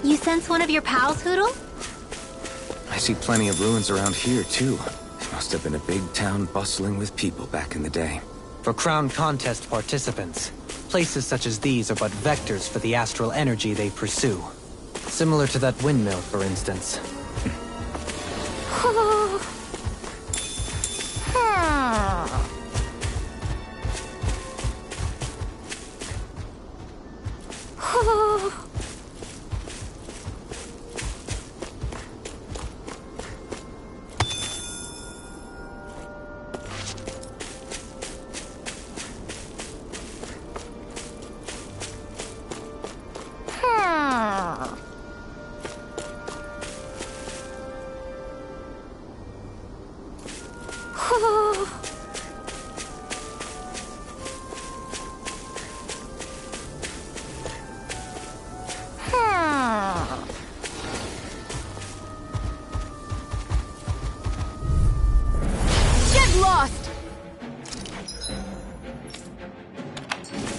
You sense one of your pals, Hoodle? I see plenty of ruins around here, too. It must have been a big town bustling with people back in the day. For Crown Contest participants, places such as these are but vectors for the astral energy they pursue. Similar to that windmill, for instance.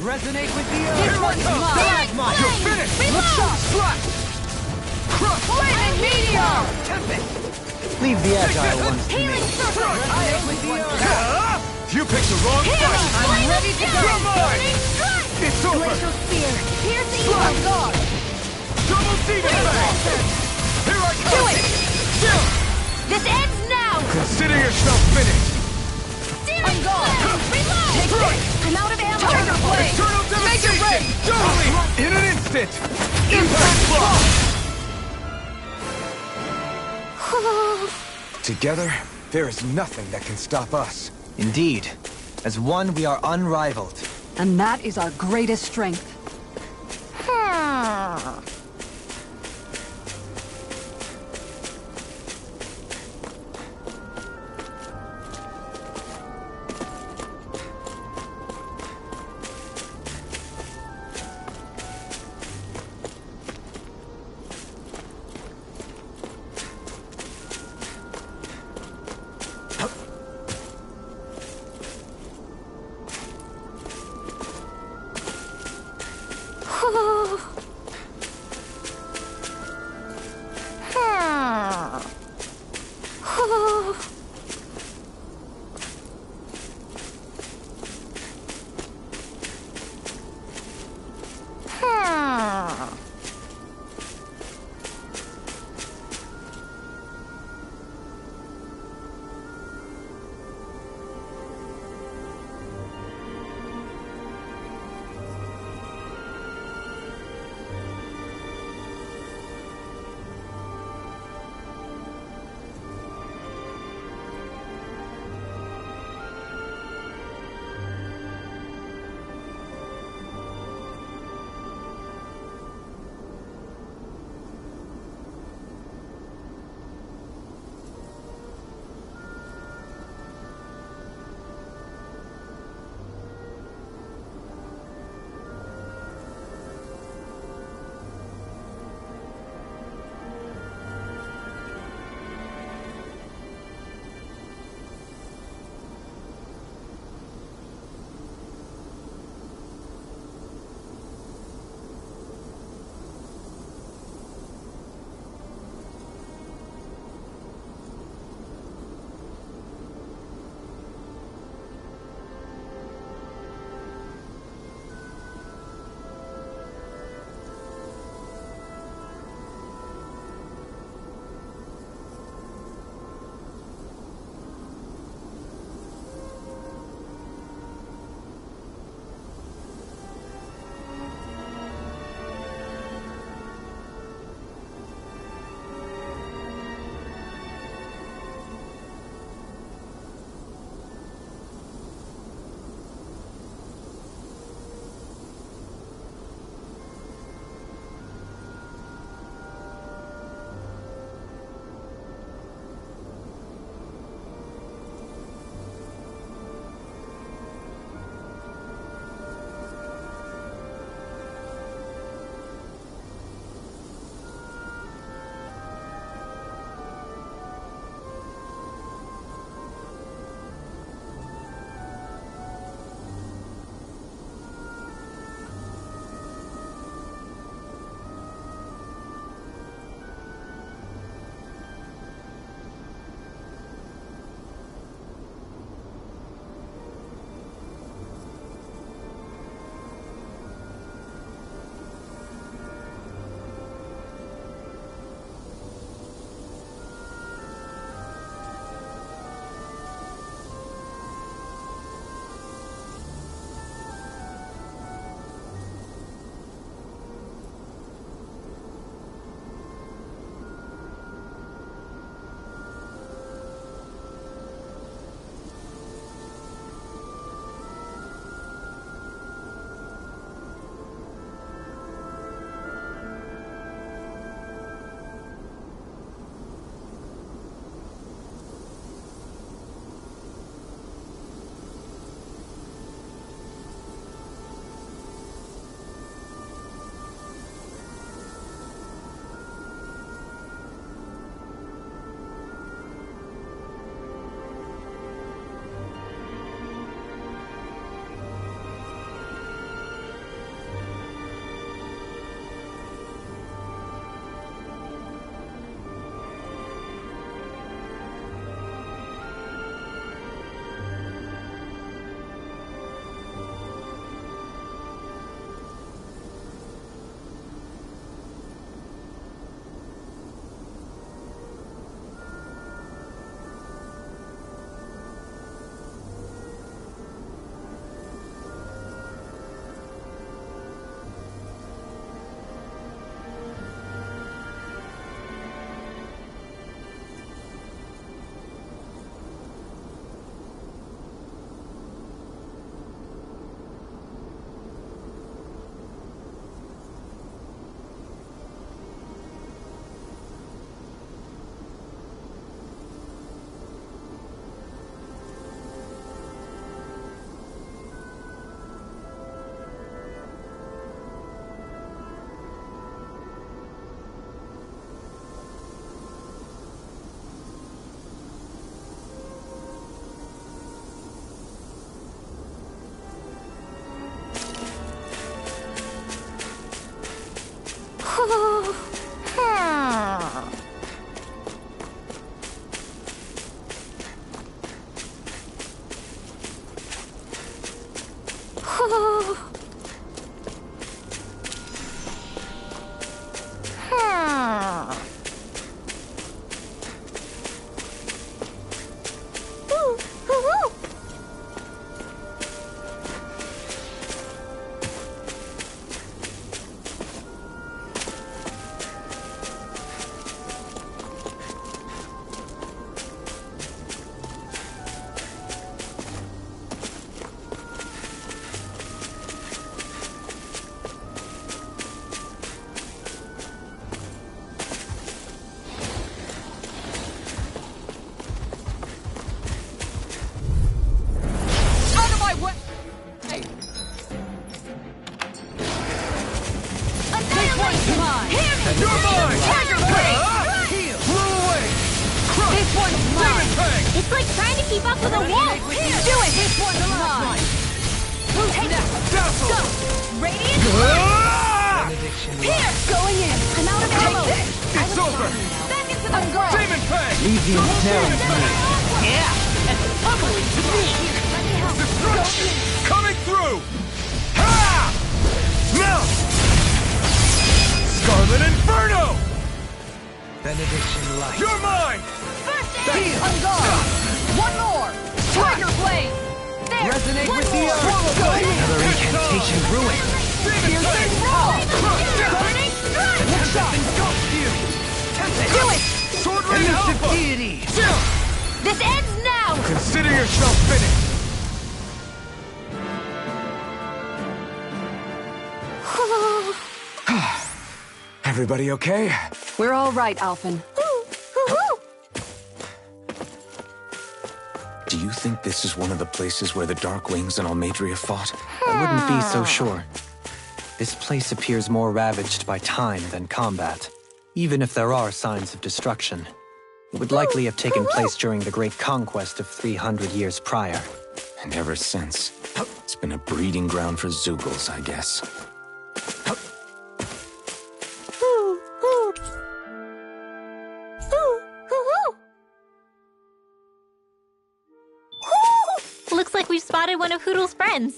Resonate with the earth! Here I come! Stalagmite! You're finished! Look shot! Slash! Crush! Flaming meteor! Tempest! Leave the agile ones to me. Resonate with the earth! You picked the wrong fight! I'm ready to go! You're mine! It's over! Glacial spear, piercing Slash! God. Double demon bang! Here I come! Do it! Still! This ends now! Consider yourself finished! I'm gone! Reload! Take this! I'm out of ammo! Tiger Blade! Eternal devastation! Totally! In an instant! Impact block! Together, there is nothing that can stop us. Indeed. As one, we are unrivaled. And that is our greatest strength. keep up with a wall! Do it! This one's mine! Take it! Go! Radiant! Here! Going in! I'm out of ammo! It's over! Back into the girl! Demon Fang! Leave the ensnaring to me. Yeah! And pummeling to me! Destruction! Coming through! Ha! Now! Scarlet Inferno! Benediction light. You're mine! First aid! On guard! One more! Tiger Blade! There! Resonate One with the more! earth. Go in! Another incantation ruin. Demon Fang! Burning strike! Look shot! Ghost fury. Tempest. Do it! Sword Rain Elusive Alpha! deity. This ends now! Consider yourself finished! Everybody okay? We're all right, Alphen. Do you think this is one of the places where the Dark Wings and Almadria fought? I wouldn't be so sure. This place appears more ravaged by time than combat, even if there are signs of destruction. It would likely have taken place during the Great Conquest of 300 years prior. And ever since, it's been a breeding ground for Zeugles, I guess. Looks like we've spotted one of Hoodle's friends.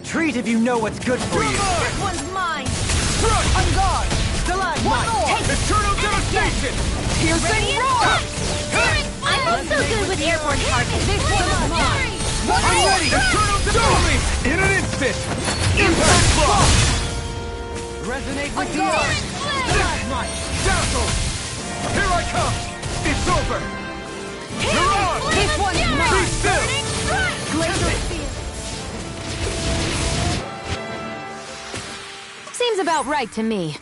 Treat if you know what's good for you. This one's mine! Crush! On guard! One more! Eternal Devastation! Piercing roar! I'm also good with airborne targets. This one's mine! One more! Eternal Devastation! In an instant! Impact Block! Resonate On with the guard! earth. Dazzle! Here I come! It's over! You're on! This one's Be mine! still! Glacial Spear. Seems about right to me.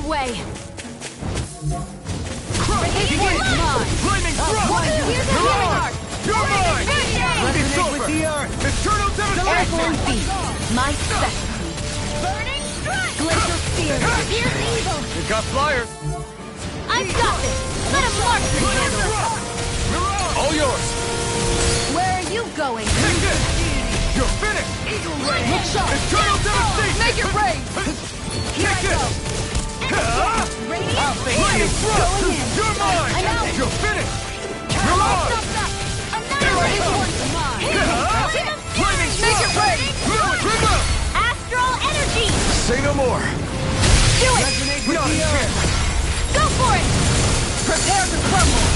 Way. Flaming Thrust! You're on! You're mine! It's over! Eternal Devastation! My specialty. Burning strike! Glacial Spear. Here's evil. You got flyers! I've got this. Let him march the handle. You're on! All yours! Where are you going? Take this! You're finished! Look sharp. Eternal Devastation! Make it rain. Here I go. I'll face you! Going in. You're mine! I'm out. You're finished! You're on! Here I come! Flaming Make it rain. Trigger! Astral energy. Say no more! Do it. Not a chance! Go for it. Prepare to crumble.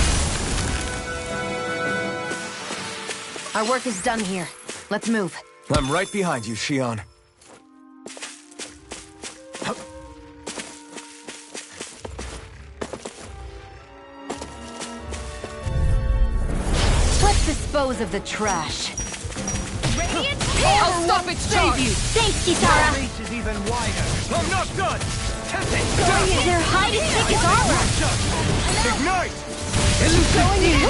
Our work is done here. Let's move. I'm right behind you, Shion. Let's dispose of the trash. Radiant I'll stop it, save you! Thanks, Kitara. Reach is even wider. I'm not done! Their hide is thick as armor. Ignite! Going in.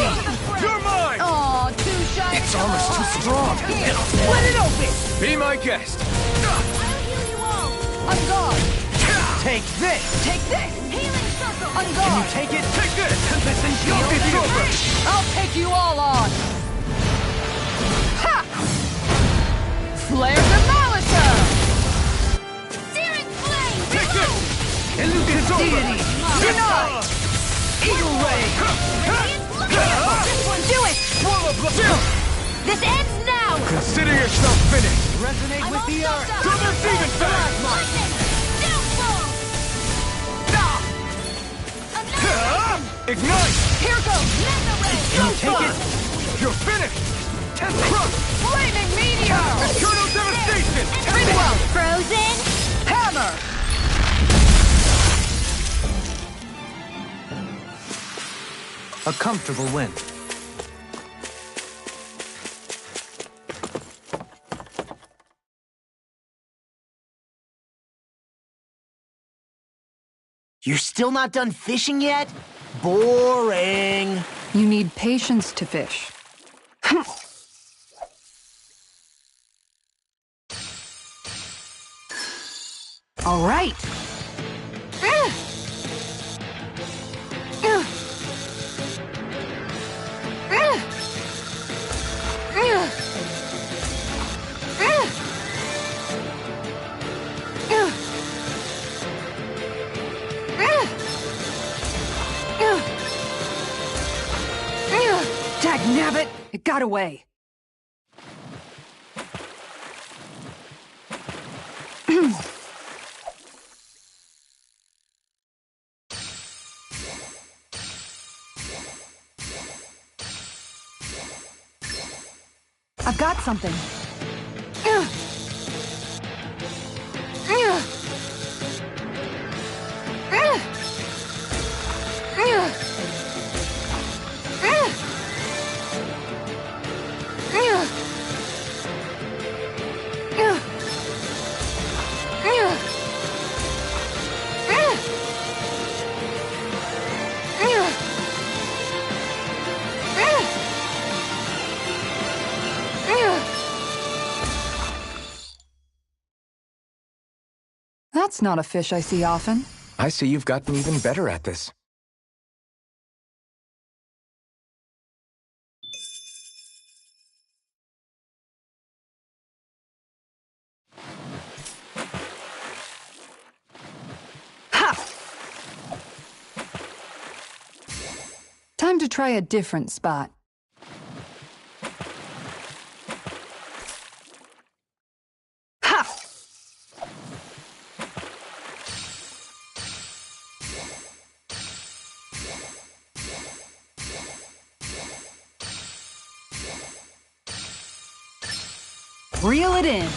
You're mine! Aw, too shy. Its armor's too strong! Split it open. Be my guest! I'll heal you all. On guard. Take this! Take this! Healing circle! On Can you guard! take it? Take this! Tempest shield! It's over! I'll take you all on! Ha! Flare the Molotov! Searing flame! Take this! Illusion is over! Deity! Denied! Eagle Ray! Do it! Swirl of Blue! This ends now! Consider yourself finished! Resonate I'm with all the soaked earth! up. To the demon fast! Lightning! Downfall! Ignite! Here goes! Mega ray! Can you take it? You're finished! Test crush! Flaming meteor! Eternal devastation! Pretty well! Frozen! Hammer! A comfortable win. You're still not done fishing yet? Boring. You need patience to fish. All right. Dagnabbit! It got away. I've got something. That's not a fish I see often. I see you've gotten even better at this. Ha! Time to try a different spot. Ha! Reel it in.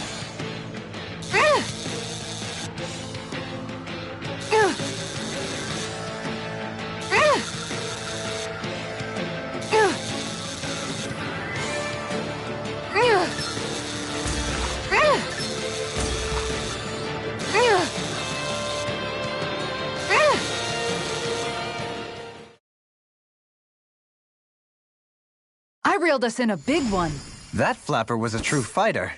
I reeled us in a big one. That flapper was a true fighter.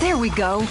There we go.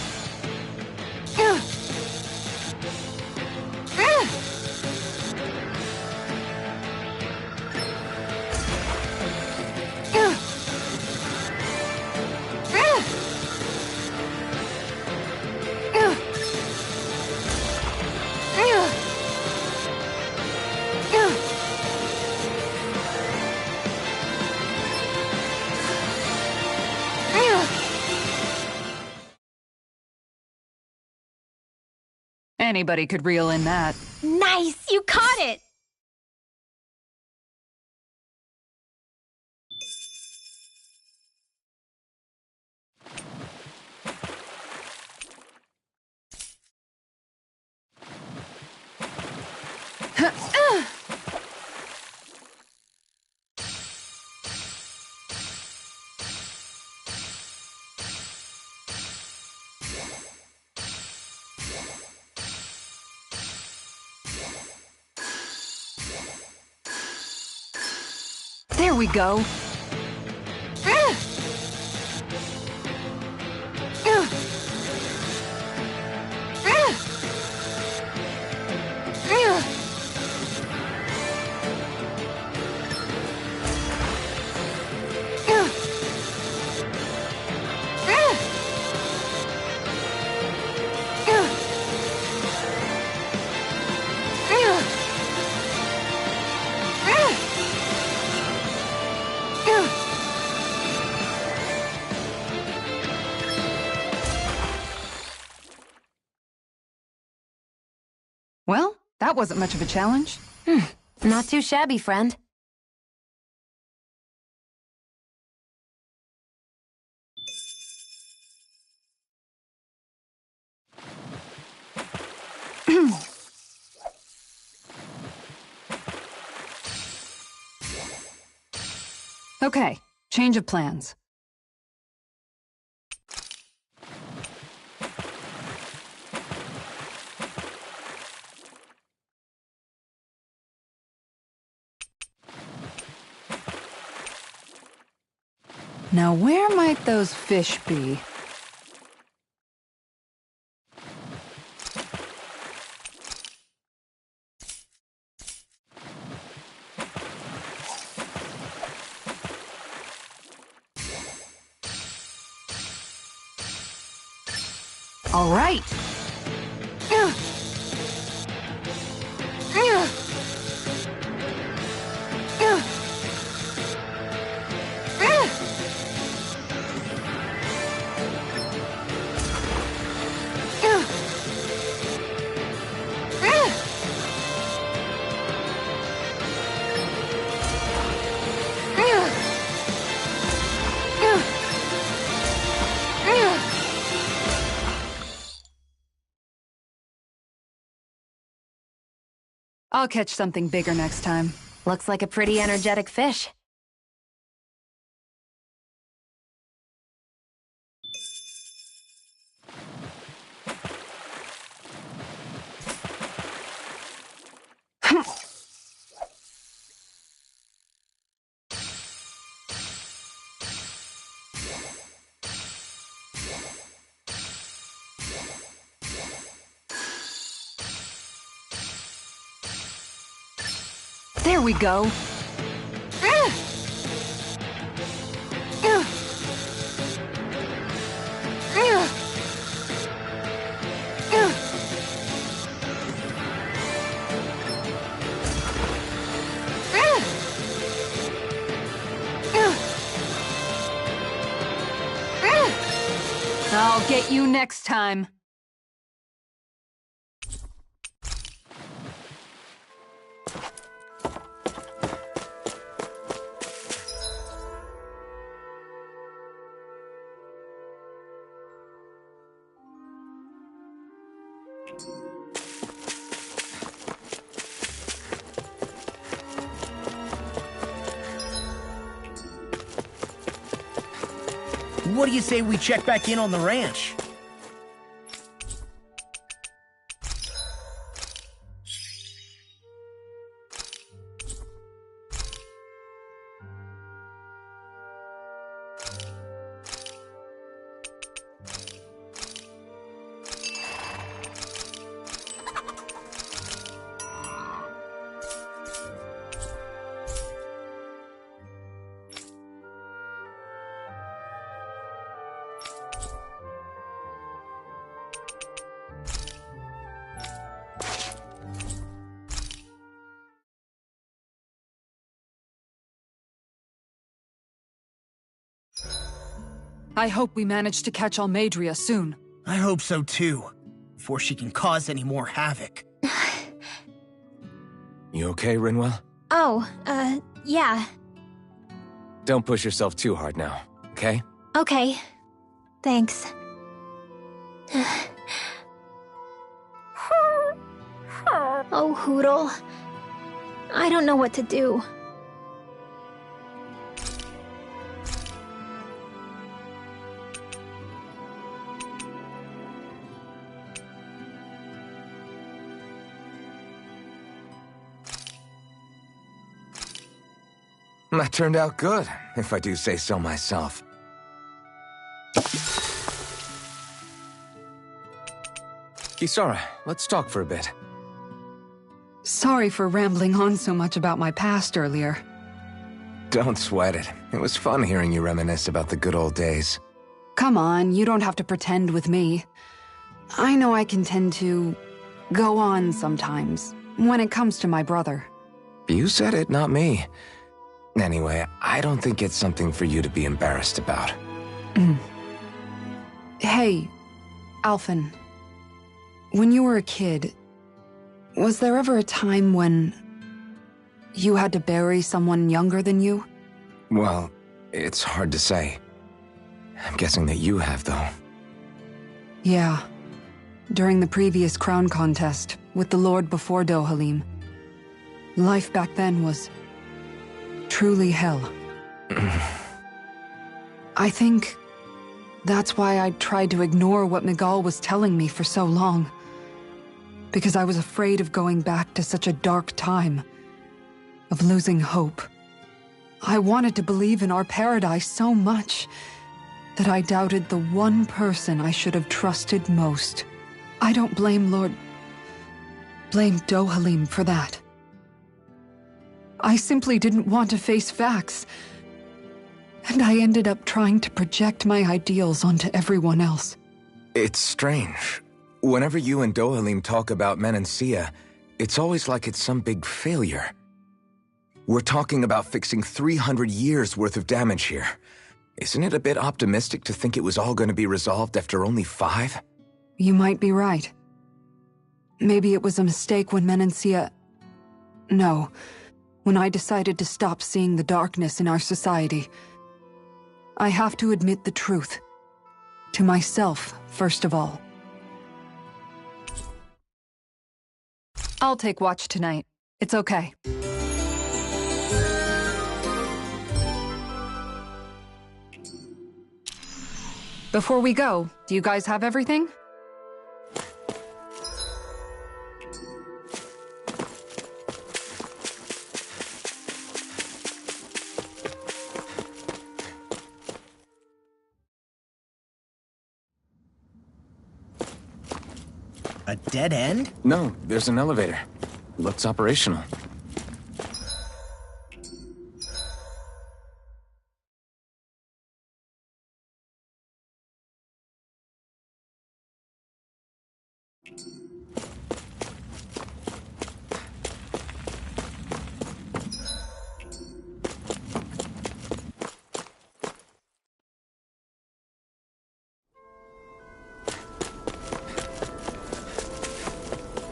Anybody could reel in that. Nice! You caught it! There we go. Well, that wasn't much of a challenge. Not too shabby, friend. Okay, change of plans. Now where might those fish be? All right. I'll catch something bigger next time. Looks like a pretty energetic fish. There we go. I'll get you next time. What do you say we check back in on the ranch? I hope we manage to catch Almadria soon. I hope so too, before she can cause any more havoc. You okay, Rinwell? Oh, yeah. Don't push yourself too hard now, okay? Okay. Thanks. Oh, Hootle. I don't know what to do. That turned out good, if I do say so myself. Kisara, let's talk for a bit. Sorry for rambling on so much about my past earlier. Don't sweat it. It was fun hearing you reminisce about the good old days. Come on, you don't have to pretend with me. I know I can tend to go on sometimes when it comes to my brother. You said it, not me. Anyway, I don't think it's something for you to be embarrassed about. Hey, Alphen. When you were a kid, was there ever a time when you had to bury someone younger than you? Well, it's hard to say. I'm guessing that you have, though. Yeah. During the previous crown contest, with the Lord before Dohalim. Life back then was truly hell. I think that's why I tried to ignore what Miguel was telling me for so long. Because I was afraid of going back to such a dark time. Of losing hope. I wanted to believe in our paradise so much that I doubted the one person I should have trusted most. I don't blame Dohalim for that. I simply didn't want to face facts. And I ended up trying to project my ideals onto everyone else. It's strange. Whenever you and Dohalim talk about Menancia, it's always like it's some big failure. We're talking about fixing 300 years worth of damage here. Isn't it a bit optimistic to think it was all going to be resolved after only 5? You might be right. Maybe it was a mistake when Menancia... No, when I decided to stop seeing the darkness in our society. I have to admit the truth. To myself, first of all. I'll take watch tonight. It's okay. Before we go, do you guys have everything? A dead end? No, there's an elevator. Looks operational.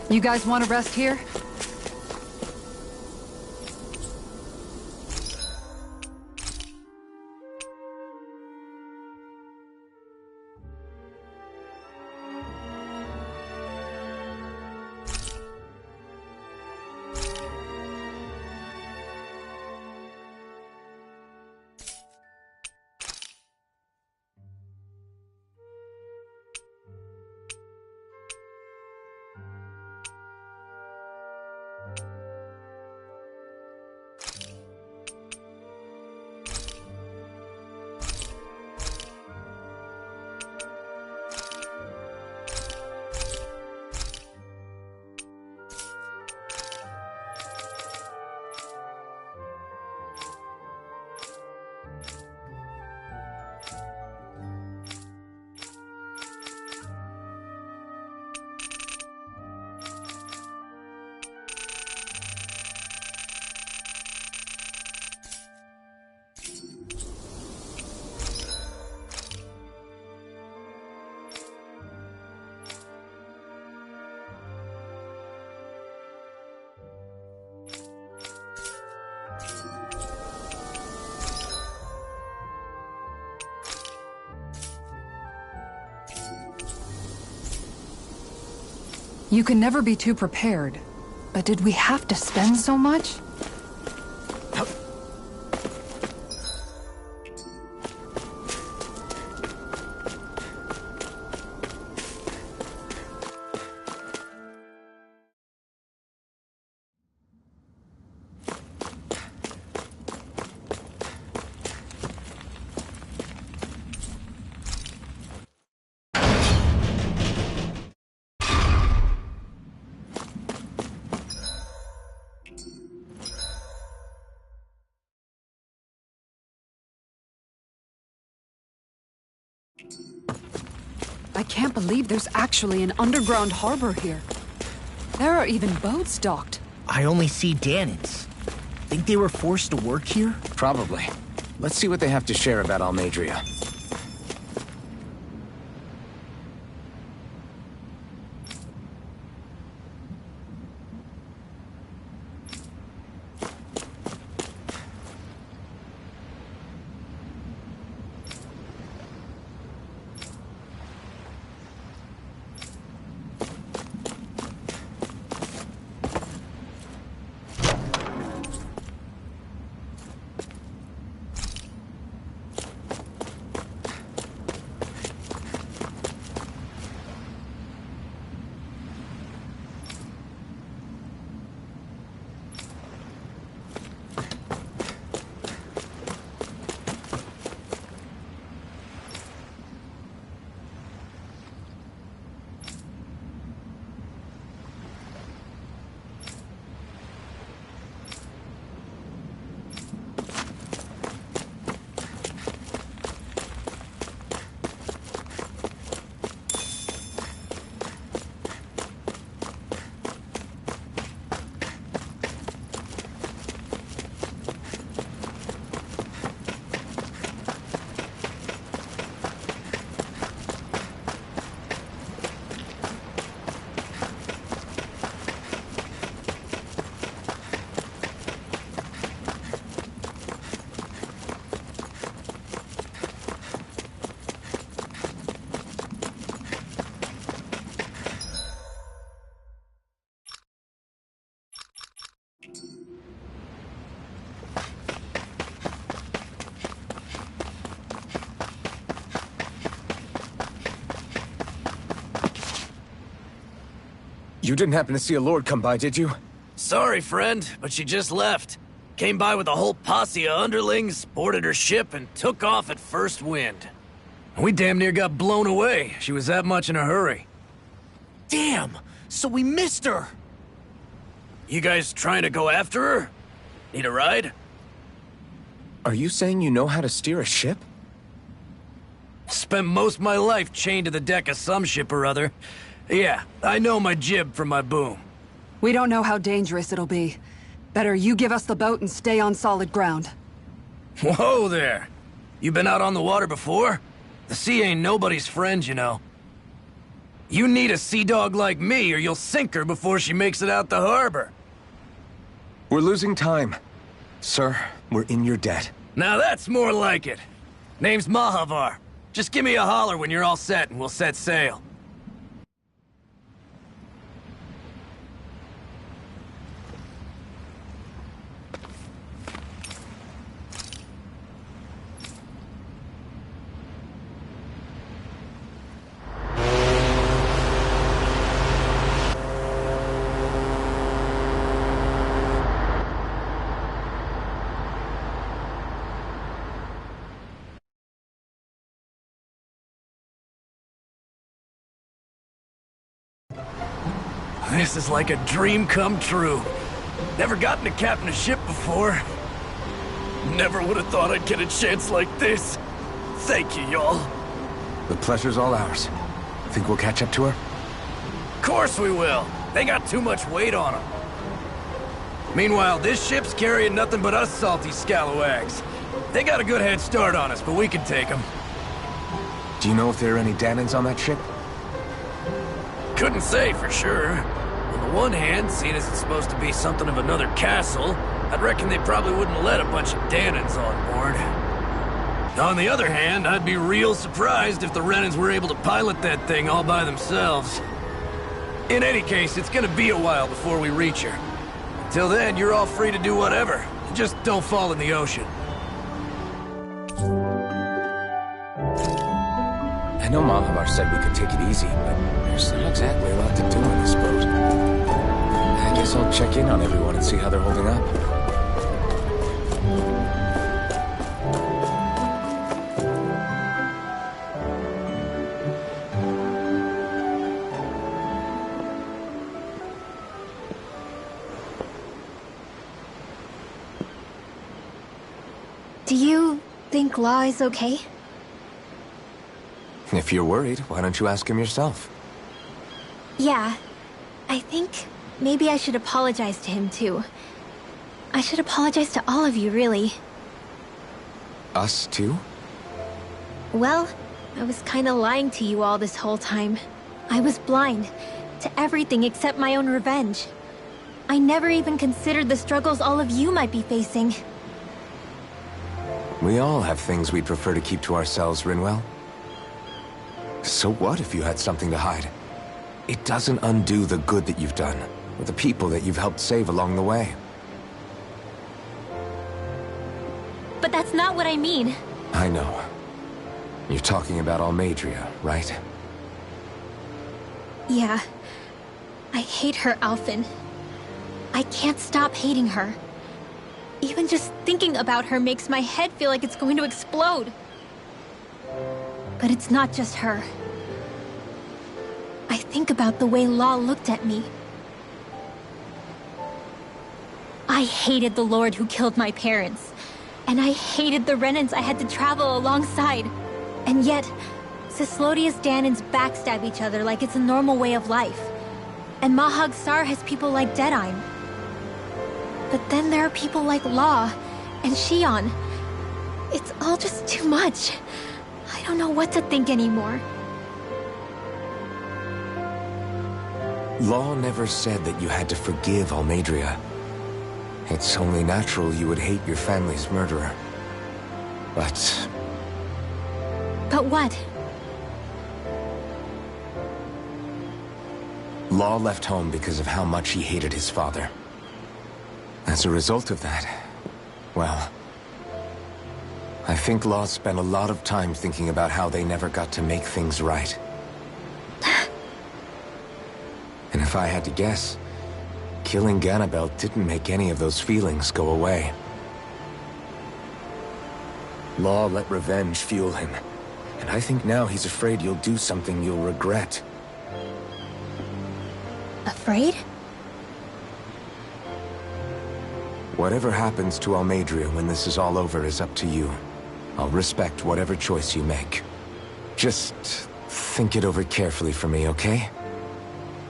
You guys want to rest here? You can never be too prepared. But did we have to spend so much? I can't believe there's actually an underground harbor here. There are even boats docked. I only see Danans. Think they were forced to work here? Probably. Let's see what they have to share about Almadria. You didn't happen to see a lord come by, did you? Sorry, friend, but she just left. Came by with a whole posse of underlings, boarded her ship, and took off at first wind. We damn near got blown away. She was that much in a hurry. Damn! So we missed her! You guys trying to go after her? Need a ride? Are you saying you know how to steer a ship? Spent most of my life chained to the deck of some ship or other. Yeah, I know my jib from my boom. We don't know how dangerous it'll be. Better you give us the boat and stay on solid ground. Whoa there! You been out on the water before? The sea ain't nobody's friend, you know. You need a sea dog like me or you'll sink her before she makes it out the harbor. We're losing time. Sir, we're in your debt. Now that's more like it. Name's Mahavar. Just give me a holler when you're all set and we'll set sail. This is like a dream come true. Never gotten to captain a ship before. Never would have thought I'd get a chance like this. Thank you, y'all. The pleasure's all ours. Think we'll catch up to her? Of course we will. They got too much weight on them. Meanwhile, this ship's carrying nothing but us salty scalawags. They got a good head start on us, but we can take them. Do you know if there are any Danans on that ship? Couldn't say for sure. On the one hand, seeing as it's supposed to be something of another castle, I'd reckon they probably wouldn't let a bunch of Danans on board. On the other hand, I'd be real surprised if the Renans were able to pilot that thing all by themselves. In any case, it's gonna be a while before we reach her. Until then, you're all free to do whatever. Just don't fall in the ocean. I know Mahavar said we could take it easy, but there's not exactly a lot to do on this boat. I guess I'll check in on everyone and see how they're holding up. Do you think Law is okay? If you're worried, why don't you ask him yourself? Yeah, I think maybe I should apologize to him too. I should apologize to all of you, really. Us too? Well, I was kinda lying to you all this whole time. I was blind to everything except my own revenge. I never even considered the struggles all of you might be facing. We all have things we'd prefer to keep to ourselves, Rinwell. So what if you had something to hide? It doesn't undo the good that you've done, or the people that you've helped save along the way. But that's not what I mean. I know. You're talking about Almadria, right? Yeah. I hate her, Alphen. I can't stop hating her. Even just thinking about her makes my head feel like it's going to explode. But it's not just her. I think about the way Law looked at me. I hated the Lord who killed my parents. And I hated the Renans I had to travel alongside. And yet, Cislodia's Danans backstab each other like it's a normal way of life. And Mahag Sar has people like Deadeye. But then there are people like Law and Shion. It's all just too much. I don't know what to think anymore. Law never said that you had to forgive Almadria. It's only natural you would hate your family's murderer. But what? Law left home because of how much he hated his father. As a result of that, well, I think Law spent a lot of time thinking about how they never got to make things right. And if I had to guess, killing Ganabel didn't make any of those feelings go away. Law let revenge fuel him, and I think now he's afraid you'll do something you'll regret. Afraid? Whatever happens to Almadria when this is all over is up to you. I'll respect whatever choice you make. Just think it over carefully for me, okay?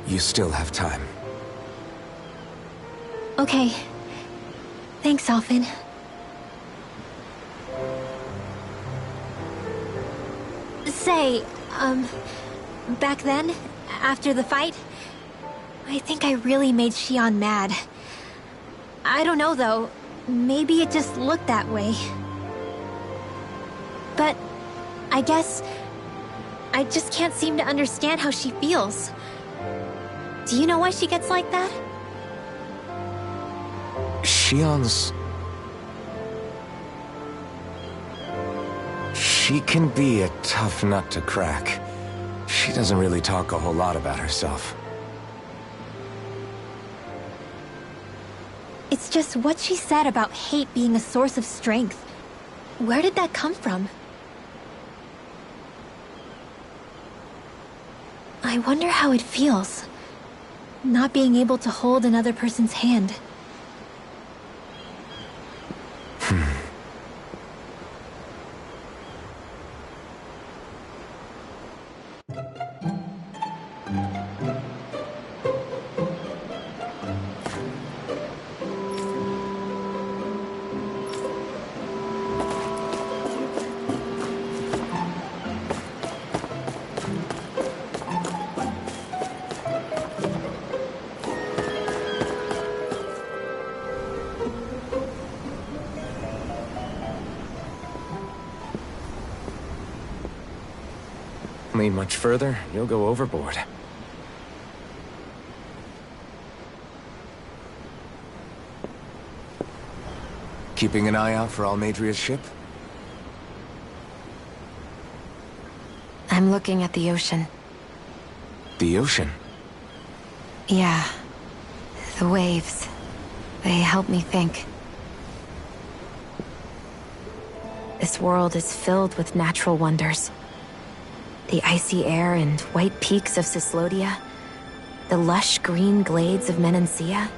You still have time. Okay. Thanks, Alphen. Say, back then, after the fight, I think I really made Shion mad. I don't know, though. Maybe it just looked that way. But I guess I just can't seem to understand how she feels. Do you know why she gets like that? Shion's... She can be a tough nut to crack. She doesn't really talk a whole lot about herself. It's just what she said about hate being a source of strength. Where did that come from? I wonder how it feels, not being able to hold another person's hand. Lean much further, you'll go overboard. Keeping an eye out for Almadria's ship? I'm looking at the ocean. The ocean? Yeah. The waves. They help me think. This world is filled with natural wonders. The icy air and white peaks of Cyslodia, the lush green glades of Menancia,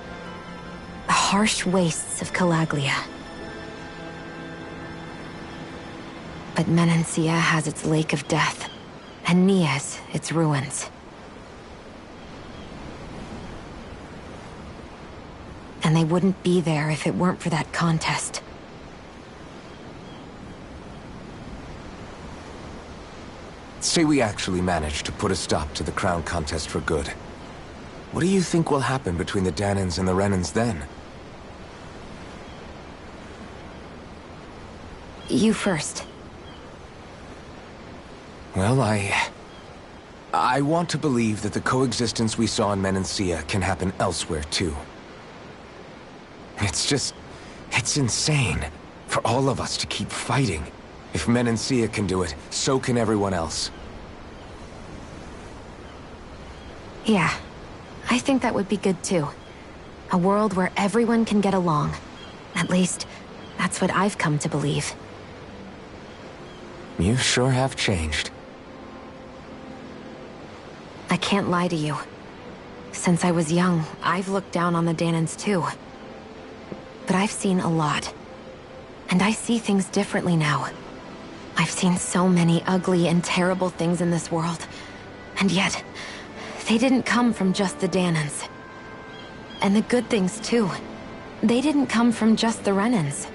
the harsh wastes of Calaglia. But Menancia has its lake of death, And Nias, its ruins. And they wouldn't be there if it weren't for that contest. Say we actually managed to put a stop to the crown contest for good. What do you think will happen between the Danans and the Renans then? You first. Well, I want to believe that the coexistence we saw in Menancia can happen elsewhere, too. It's insane for all of us to keep fighting. If Menancia can do it, so can everyone else. Yeah, I think that would be good too. A world where everyone can get along. At least, that's what I've come to believe. You sure have changed. I can't lie to you. Since I was young, I've looked down on the Danans too. But I've seen a lot. And I see things differently now. I've seen so many ugly and terrible things in this world. And yet, they didn't come from just the Danans. And the good things too. They didn't come from just the Renans.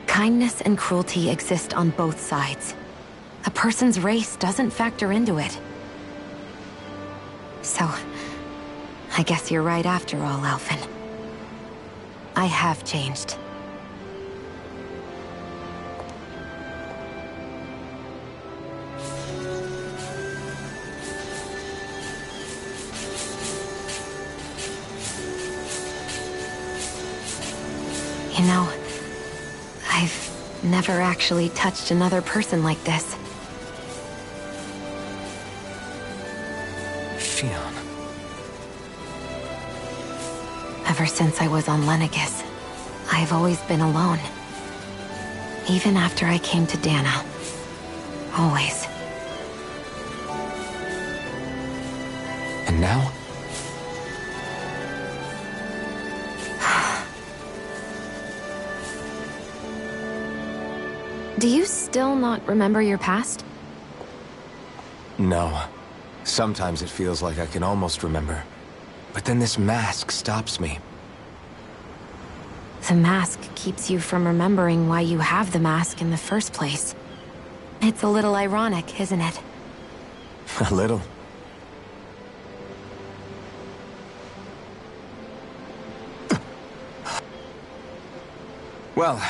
Kindness and cruelty exist on both sides. A person's race doesn't factor into it. So, I guess you're right after all, Alphen. I have changed. You know, I've never actually touched another person like this. Shion. Ever since I was on Lenegis, I've always been alone. Even after I came to Dana. Always. And now? Do you still not remember your past? No. Sometimes it feels like I can almost remember. But then this mask stops me. The mask keeps you from remembering why you have the mask in the first place. It's a little ironic, isn't it? A little. Well,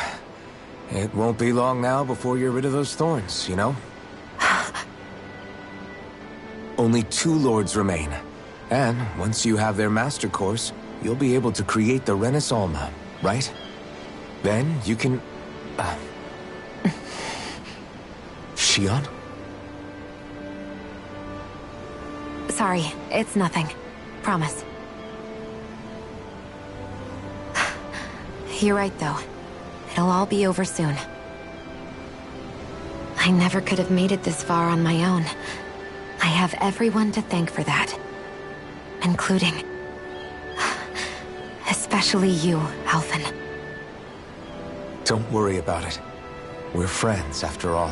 it won't be long now before you're rid of those thorns, you know? Only 2 lords remain. And once you have their master course, you'll be able to create the Renis Alma, right? Then you can... Shion? Sorry, it's nothing. Promise. You're right, though. It'll all be over soon. I never could have made it this far on my own. I have everyone to thank for that. Including... especially you, Alphen. Don't worry about it. We're friends, after all.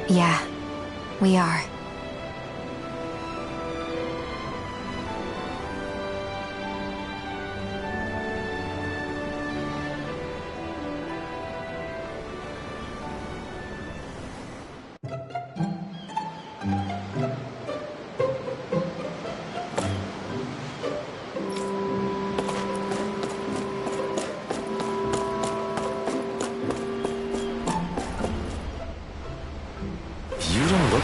Yeah, we are.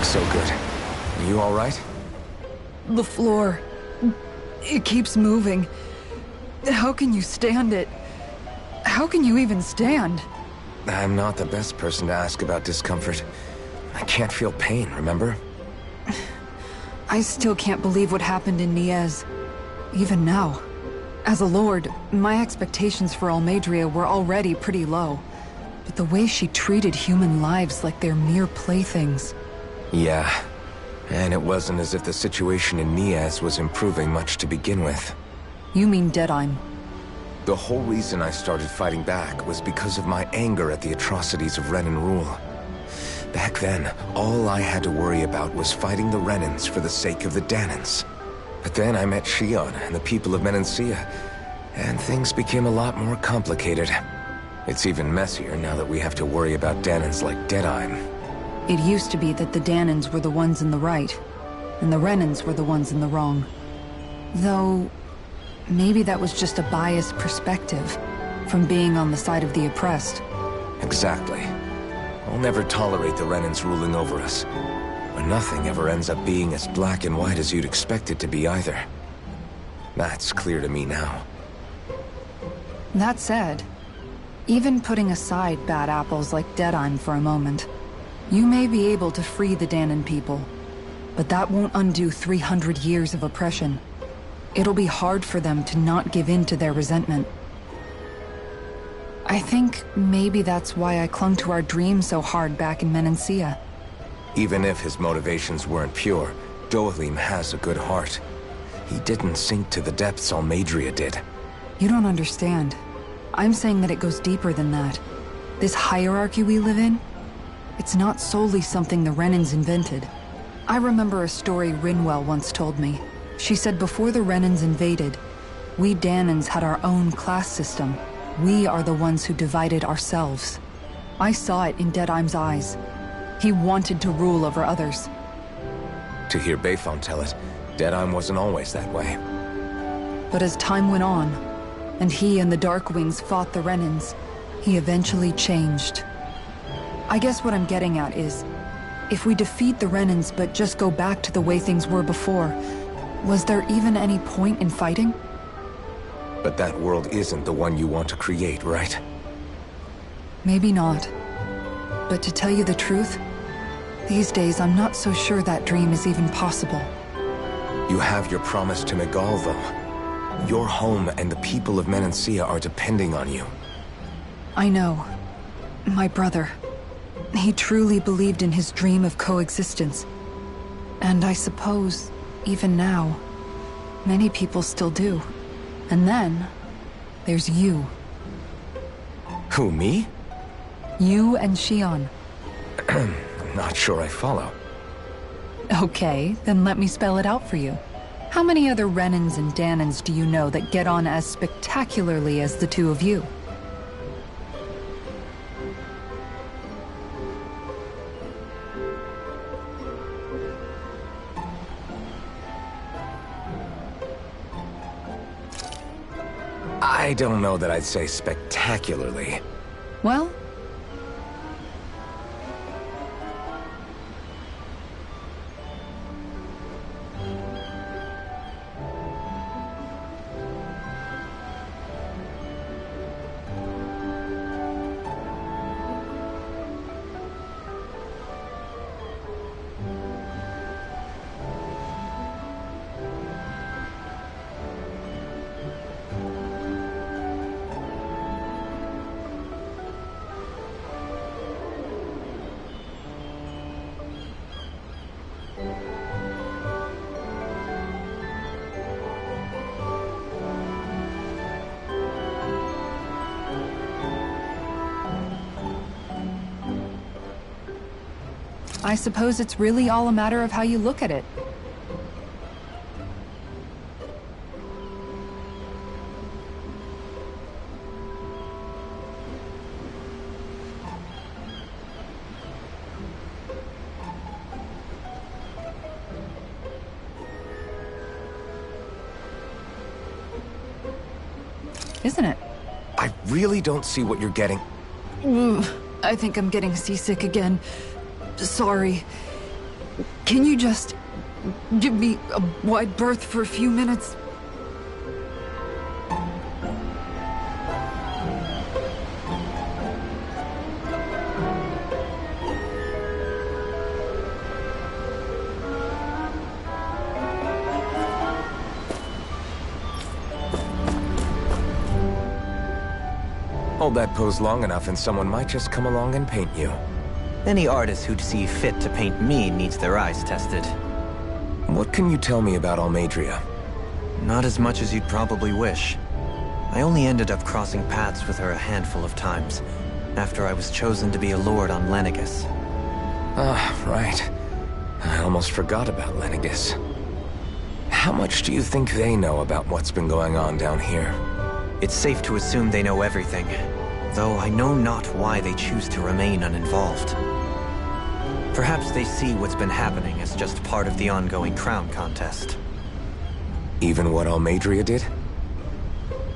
So good. You all right? The floor... it keeps moving. How can you stand it? How can you even stand? I'm not the best person to ask about discomfort. I can't feel pain, remember? I still can't believe what happened in Niez. Even now. As a lord, my expectations for Almeidrea were already pretty low. But the way she treated human lives like they're mere playthings... Yeah. And it wasn't as if the situation in Nias was improving much to begin with. You mean Deadheim? The whole reason I started fighting back was because of my anger at the atrocities of Renan rule. Back then, all I had to worry about was fighting the Renans for the sake of the Danans. But then I met Shion and the people of Menancia, and things became a lot more complicated. It's even messier now that we have to worry about Danans like Deadime. It used to be that the Danans were the ones in the right, and the Renans were the ones in the wrong. Though, maybe that was just a biased perspective from being on the side of the oppressed. Exactly. I'll never tolerate the Renans ruling over us. But nothing ever ends up being as black and white as you'd expect it to be either. That's clear to me now. That said, even putting aside bad apples like Deadime for a moment, you may be able to free the Danan people, but that won't undo 300 years of oppression. It'll be hard for them to not give in to their resentment. I think maybe that's why I clung to our dream so hard back in Menancia. Even if his motivations weren't pure, Dohalim has a good heart. He didn't sink to the depths Almeidrea did. You don't understand. I'm saying that it goes deeper than that. This hierarchy we live in, it's not solely something the Renans invented. I remember a story Rinwell once told me. She said before the Renans invaded, we Danans had our own class system. We are the ones who divided ourselves. I saw it in Deadime's eyes. He wanted to rule over others. To hear Bayfon tell it, Deadime wasn't always that way. But as time went on, and he and the Darkwings fought the Renans, he eventually changed. I guess what I'm getting at is, if we defeat the Renans but just go back to the way things were before, was there even any point in fighting? But that world isn't the one you want to create, right? Maybe not. But to tell you the truth, these days I'm not so sure that dream is even possible. You have your promise to Miguel, though. Your home and the people of Menancia are depending on you. I know. My brother. He truly believed in his dream of coexistence. And I suppose, even now, many people still do. And then, there's you. Who, me? You and Shion. I'm not sure I follow. Okay, then let me spell it out for you. How many other Renans and Danans do you know that get on as spectacularly as the two of you? I don't know that I'd say spectacularly. Well, I suppose it's really all a matter of how you look at it. Isn't it? I really don't see what you're getting. I think I'm getting seasick again. Sorry. Can you just give me a wide berth for a few minutes? Hold that pose long enough and someone might just come along and paint you. Any artist who'd see fit to paint me needs their eyes tested. What can you tell me about Almeidrea? Not as much as you'd probably wish. I only ended up crossing paths with her a handful of times, after I was chosen to be a lord on Lenegus. Ah, right. I almost forgot about Lenegis. How much do you think they know about what's been going on down here? It's safe to assume they know everything, though I know not why they choose to remain uninvolved. Perhaps they see what's been happening as just part of the ongoing crown contest. Even what Almadria did?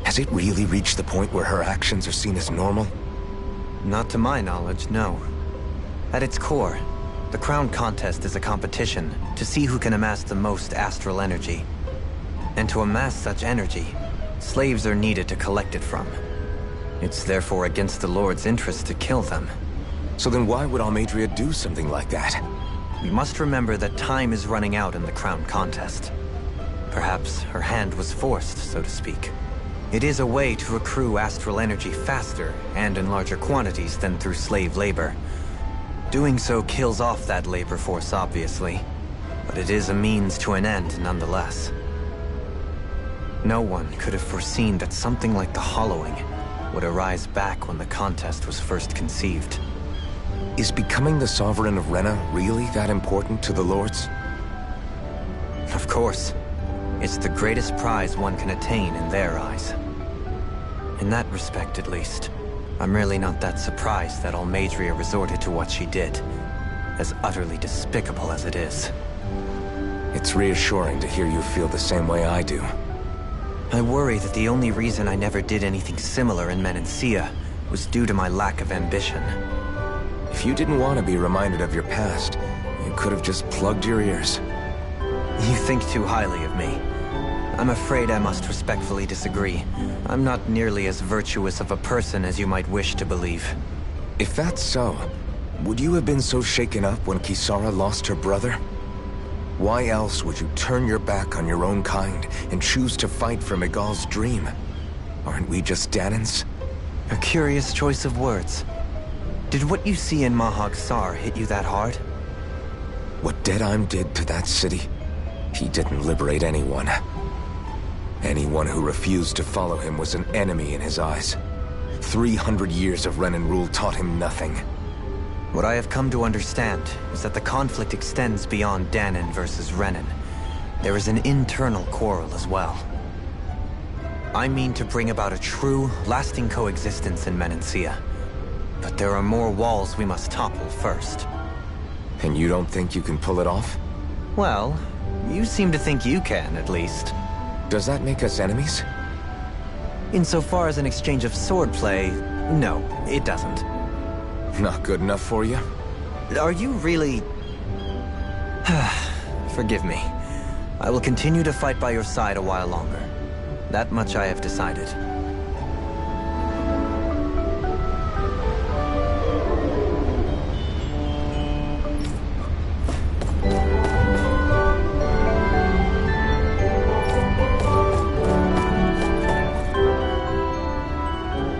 Has it really reached the point where her actions are seen as normal? Not to my knowledge, no. At its core, the crown contest is a competition to see who can amass the most astral energy. And to amass such energy, slaves are needed to collect it from. It's therefore against the Lord's interest to kill them. So then why would Almadria do something like that? We must remember that time is running out in the crown contest. Perhaps her hand was forced, so to speak. It is a way to accrue astral energy faster and in larger quantities than through slave labor. Doing so kills off that labor force, obviously, but it is a means to an end nonetheless. No one could have foreseen that something like the Hollowing would arise back when the contest was first conceived. Is becoming the Sovereign of Renna really that important to the Lords? Of course. It's the greatest prize one can attain in their eyes. In that respect, at least, I'm really not that surprised that Almadria resorted to what she did, as utterly despicable as it is. It's reassuring to hear you feel the same way I do. I worry that the only reason I never did anything similar in Menancia was due to my lack of ambition. If you didn't want to be reminded of your past, you could have just plugged your ears. You think too highly of me. I'm afraid I must respectfully disagree. I'm not nearly as virtuous of a person as you might wish to believe. If that's so, would you have been so shaken up when Kisara lost her brother? Why else would you turn your back on your own kind and choose to fight for Miguel's dream? Aren't we just Danans? A curious choice of words. Did what you see in Mahag Sar hit you that hard? What Deadheim did to that city, he didn't liberate anyone. Anyone who refused to follow him was an enemy in his eyes. 300 years of Renan rule taught him nothing. What I have come to understand is that the conflict extends beyond Danan versus Renan. There is an internal quarrel as well. I mean to bring about a true, lasting coexistence in Menancia. But there are more walls we must topple first. And you don't think you can pull it off? Well, you seem to think you can, at least. Does that make us enemies? Insofar as an exchange of swordplay, no, it doesn't. Not good enough for you? Are you really... Forgive me. I will continue to fight by your side a while longer. That much I have decided.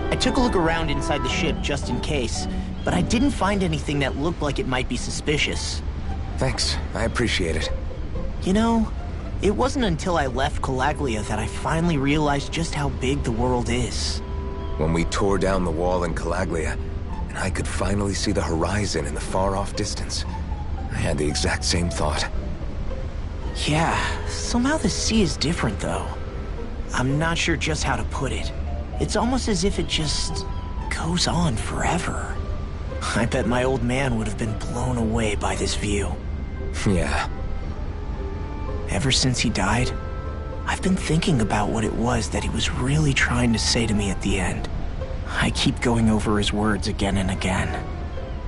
I took a look around inside the ship just in case, but I didn't find anything that looked like it might be suspicious. Thanks, I appreciate it. You know, it wasn't until I left Calaglia that I finally realized just how big the world is. When we tore down the wall in Calaglia, and I could finally see the horizon in the far-off distance, I had the exact same thought. Yeah, somehow the sea is different though. I'm not sure just how to put it. It's almost as if it just goes on forever. I bet my old man would have been blown away by this view. Yeah. Ever since he died, I've been thinking about what it was that he was really trying to say to me at the end. I keep going over his words again and again.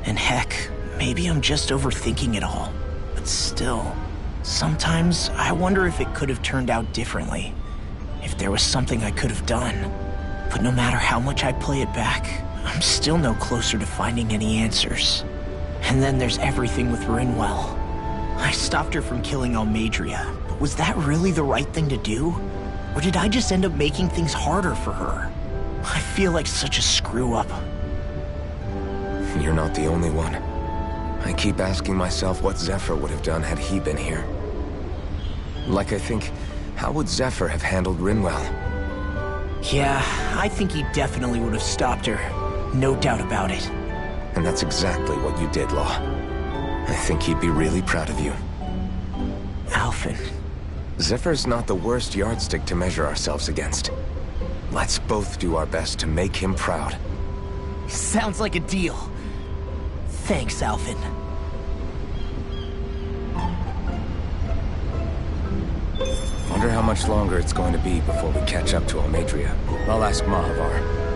And heck, maybe I'm just overthinking it all. But still, sometimes I wonder if it could have turned out differently. If there was something I could have done. But no matter how much I play it back, I'm still no closer to finding any answers. And then there's everything with Rinwell. I stopped her from killing Almadria, but was that really the right thing to do? Or did I just end up making things harder for her? I feel like such a screw-up. You're not the only one. I keep asking myself what Zephyr would have done had he been here. Like I think, how would Zephyr have handled Rinwell? Yeah, I think he definitely would have stopped her. No doubt about it. And that's exactly what you did, Law. I think he'd be really proud of you. Alphen. Zephyr's not the worst yardstick to measure ourselves against. Let's both do our best to make him proud. Sounds like a deal. Thanks, Alphen. Wonder how much longer it's going to be before we catch up to Almadria. I'll ask Mahavar.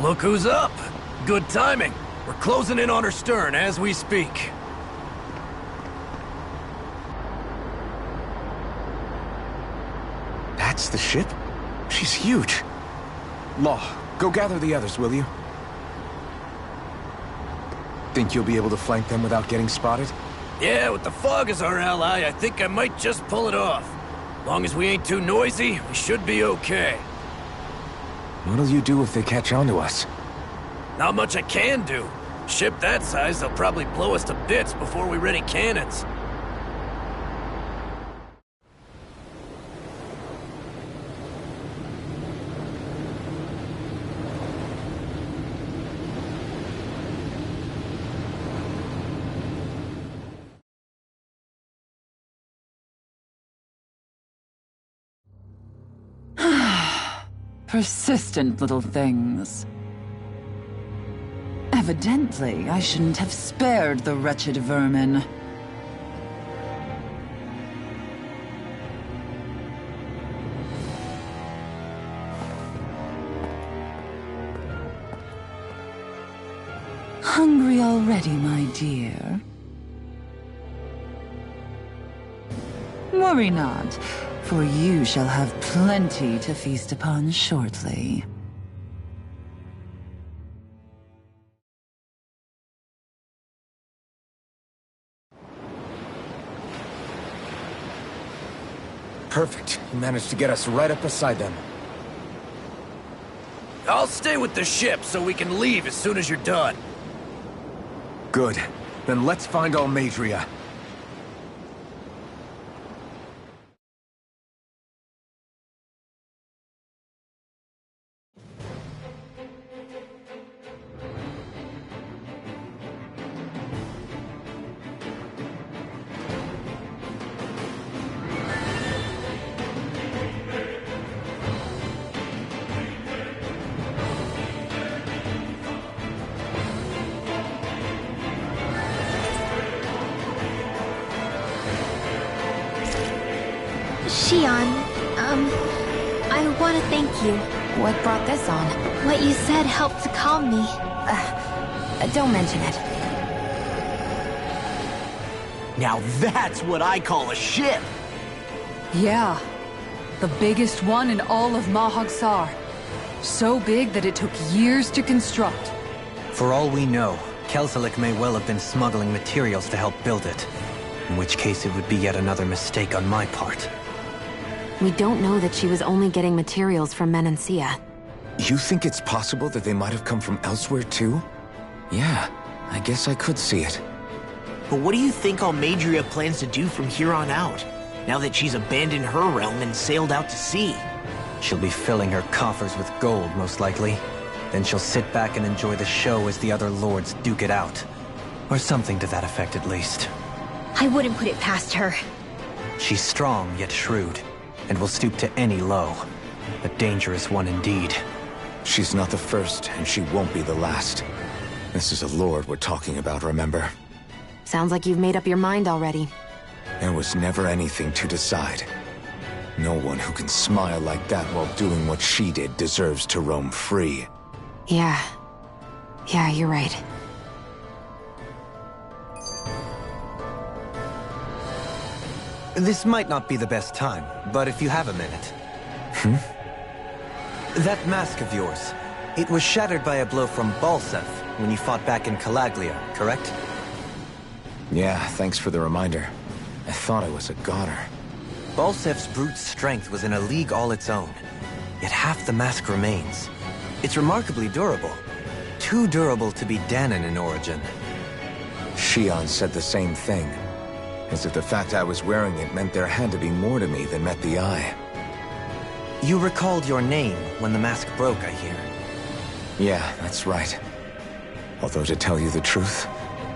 Look who's up! Good timing. We're closing in on her stern as we speak. That's the ship? She's huge. Law, go gather the others, will you? Think you'll be able to flank them without getting spotted? Yeah, with the fog as our ally, I think I might just pull it off. Long as we ain't too noisy, we should be okay. What'll you do if they catch on to us? Not much I can do. Ship that size, they'll probably blow us to bits before we ready cannons. Persistent little things. Evidently, I shouldn't have spared the wretched vermin. Hungry already, my dear? Worry not, for you shall have plenty to feast upon shortly. Perfect. You managed to get us right up beside them. I'll stay with the ship so we can leave as soon as you're done. Good. Then let's find Almadria. Shion, I want to thank you. What brought this on? What you said helped to calm me. Don't mention it. Now that's what I call a ship! Yeah. The biggest one in all of Mahag-Sar. So big that it took years to construct. For all we know, Kelselik may well have been smuggling materials to help build it. In which case it would be yet another mistake on my part. We don't know that she was only getting materials from Menancia. You think it's possible that they might have come from elsewhere too? Yeah, I guess I could see it. But what do you think Almadria plans to do from here on out, now that she's abandoned her realm and sailed out to sea? She'll be filling her coffers with gold, most likely. Then she'll sit back and enjoy the show as the other lords duke it out. Or something to that effect, at least. I wouldn't put it past her. She's strong, yet shrewd, and will stoop to any low. A dangerous one indeed. She's not the first, and she won't be the last. This is a lord we're talking about, remember? Sounds like you've made up your mind already. There was never anything to decide. No one who can smile like that while doing what she did deserves to roam free. Yeah, you're right. This might not be the best time, but if you have a minute. That mask of yours, It was shattered by a blow from Bullshet when you fought back in Calaglia, correct? Yeah, thanks for the reminder. I thought I was a goner. Bullshet's brute strength was in a league all its own, yet half the mask remains. It's remarkably durable. Too durable to be Danon in origin. Shion said the same thing. As if the fact I was wearing it meant there had to be more to me than met the eye. You recalled your name when the mask broke, I hear. Yeah, that's right. Although to tell you the truth,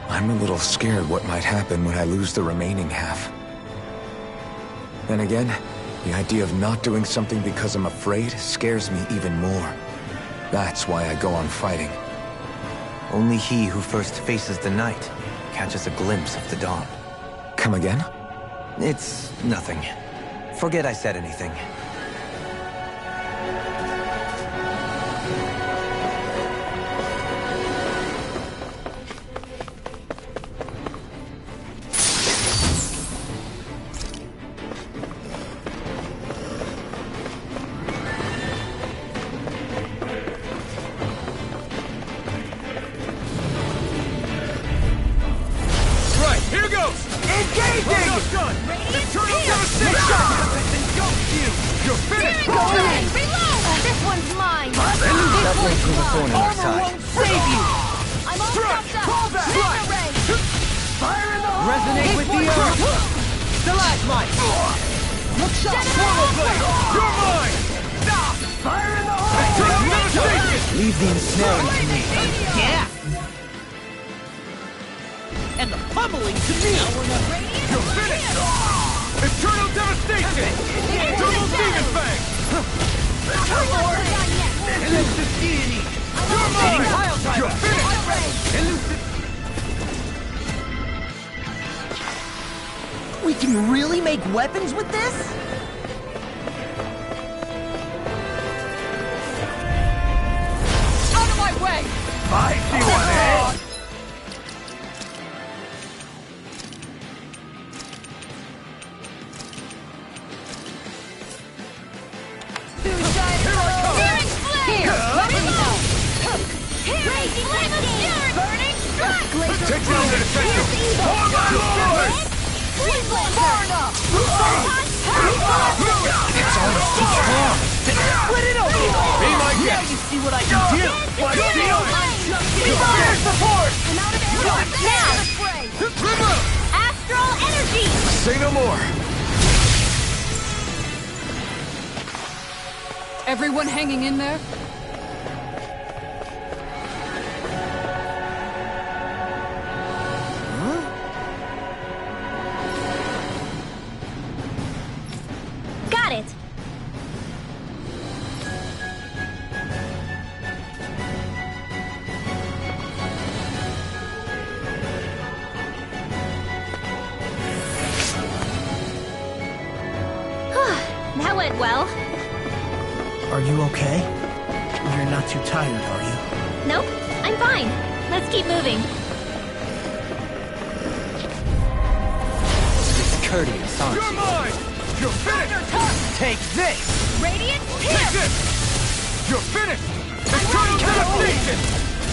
I'm a little scared what might happen when I lose the remaining half. Then again, the idea of not doing something because I'm afraid scares me even more. That's why I go on fighting. Only he who first faces the night catches a glimpse of the dawn. Come again? It's nothing. Forget I said anything. Leave the ensnaring to me. Yeah! And the pummeling to me! You're finished! Eternal devastation! Double demon fang! Elusive deity! You're mine! You're finished! Elusive... We can really make weapons with this? I see one, eh? Take down the defender! For my lord! Far enough! It's almost too strong! Split it open! Be my Now guest! you see what I can do! Like steel! Fierce support! Now! Astral energy! Say no more! Everyone hanging in there? Got it! That went well. Are you okay? You're not too tired, are you? Nope, I'm fine. Let's keep moving. It's courteous, aren't You're you? mine! You're finished! Take this! Radiant Take this! You're finished! Eternal devastation!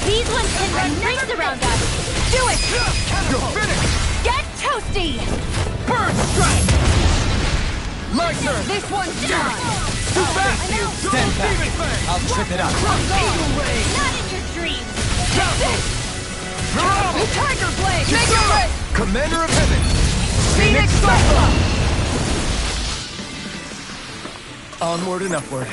These ones can run rings around us. Do it! You're finished! Get toasty! Burn strike! My turn! This one's done! Too fast! Stand back. Demon fang! I'll trip it up. Not in your dreams! Bravo! Tiger Blade! Make it right! Commander of Heaven! Phoenix Backlog! Onward and upward.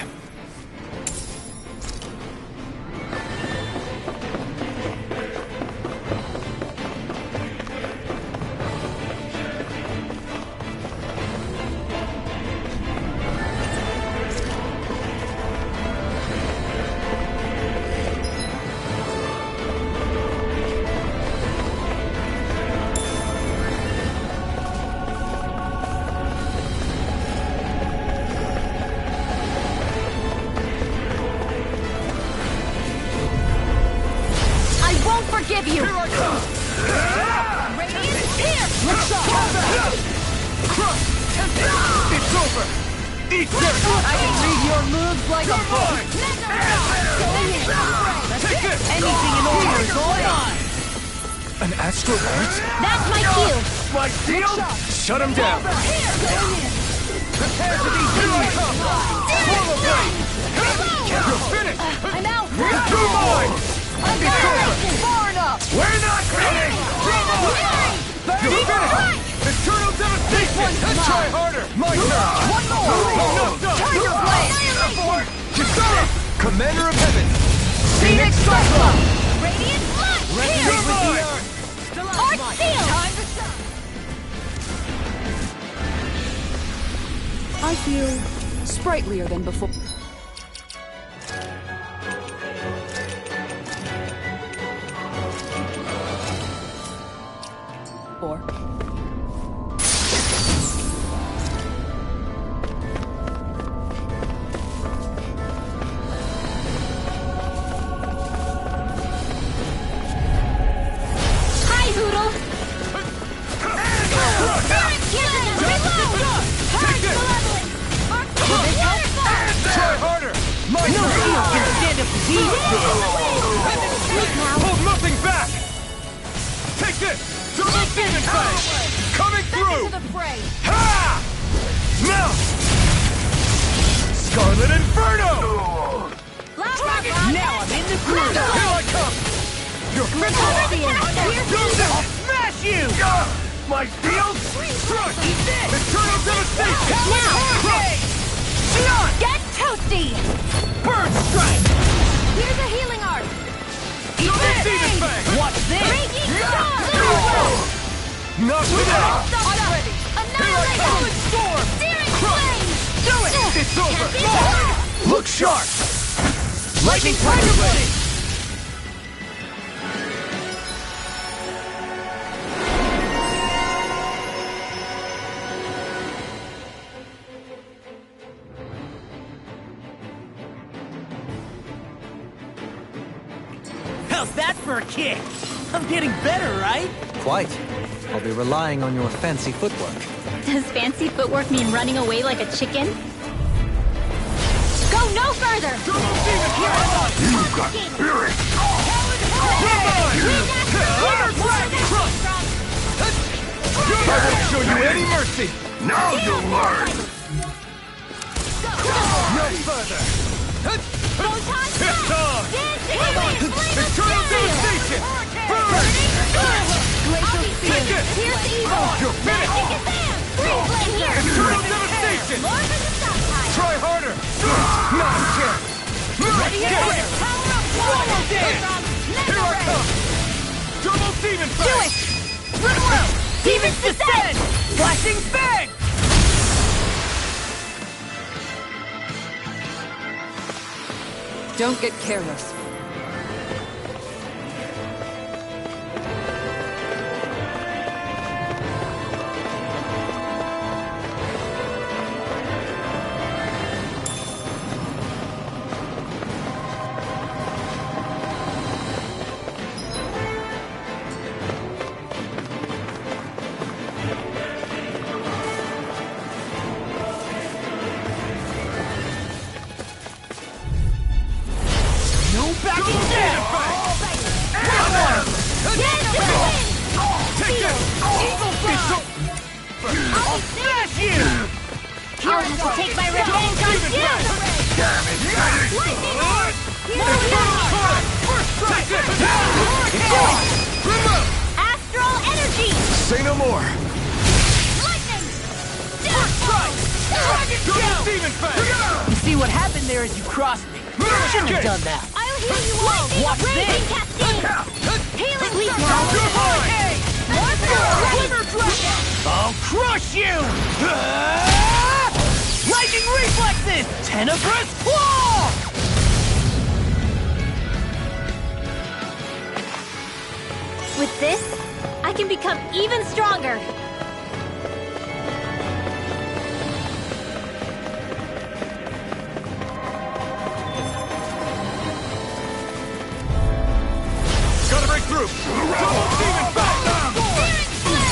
Forgive you! Here I come! Radiant here! It's over! Eat this! I can read your moves like a book! Mine! going on? An astral arts? That's my cue! My shield? Shut him down! Prepare to be healed! Swallow blade! You're finished! I'm out! You're mine! I'm going far enough! We're not finished! You're finished! Eternal devastation! Try harder! My turn! One more! Tiger Blade! Kisara! Commander of Heaven! Phoenix Cyclone! Radiant Blood! Resonate with the earth! Arc Seal! Time to stop! I feel sprightlier than before. Hi, Hoodle! Try harder! My No turn! shield can stand up to these things! Hold nothing back! Take this! Double Demon Fang! Coming through! Ha! Now! Scarlet Inferno! Now I'm in the groove! Here I come! You're finished! I'll smash you! My shield? Crush! Eternal devastation! Get toasty! Bird strike! Here's a healing art! Double Demon Fang! Watch this! Not today! Annihilate! Storm! Searing flame! Do it! It's over! Look sharp! Lightning Tiger Blade! How's that for a kick? I'm getting better, right? Quite. I'll be relying on your fancy footwork. Does fancy footwork mean running away like a chicken? Go no further! You've got spirit! I won't show you any mercy! Now you'll learn! No further! It's on! Eternal devastation! Burn! Take it! Here's evil! You're finished! Eternal devastation! Try harder! Not a chance! Ready Get and it! Swallow dance! Here I come! Double Demon Do Fang! it! Little out! Demons descend! Flashing bang! Don't get careless. No backing down! Take it! Eagle Fly! I'll smash you! I'll have to take my revenge on you! Damn it! Lightning Orb! Take it! Astral Energy! Say no more! Lightning! Double Demon Fang! You see what happened there is you crossed me. Shouldn't have done that. I'll heal you all! Watch Raging this. Cascade! Healing Leap You're now! mine! I'll crush you! Lightning reflexes! Tenebrous claw! With this, I can become even stronger! Gotta break through! Double Demon Fang!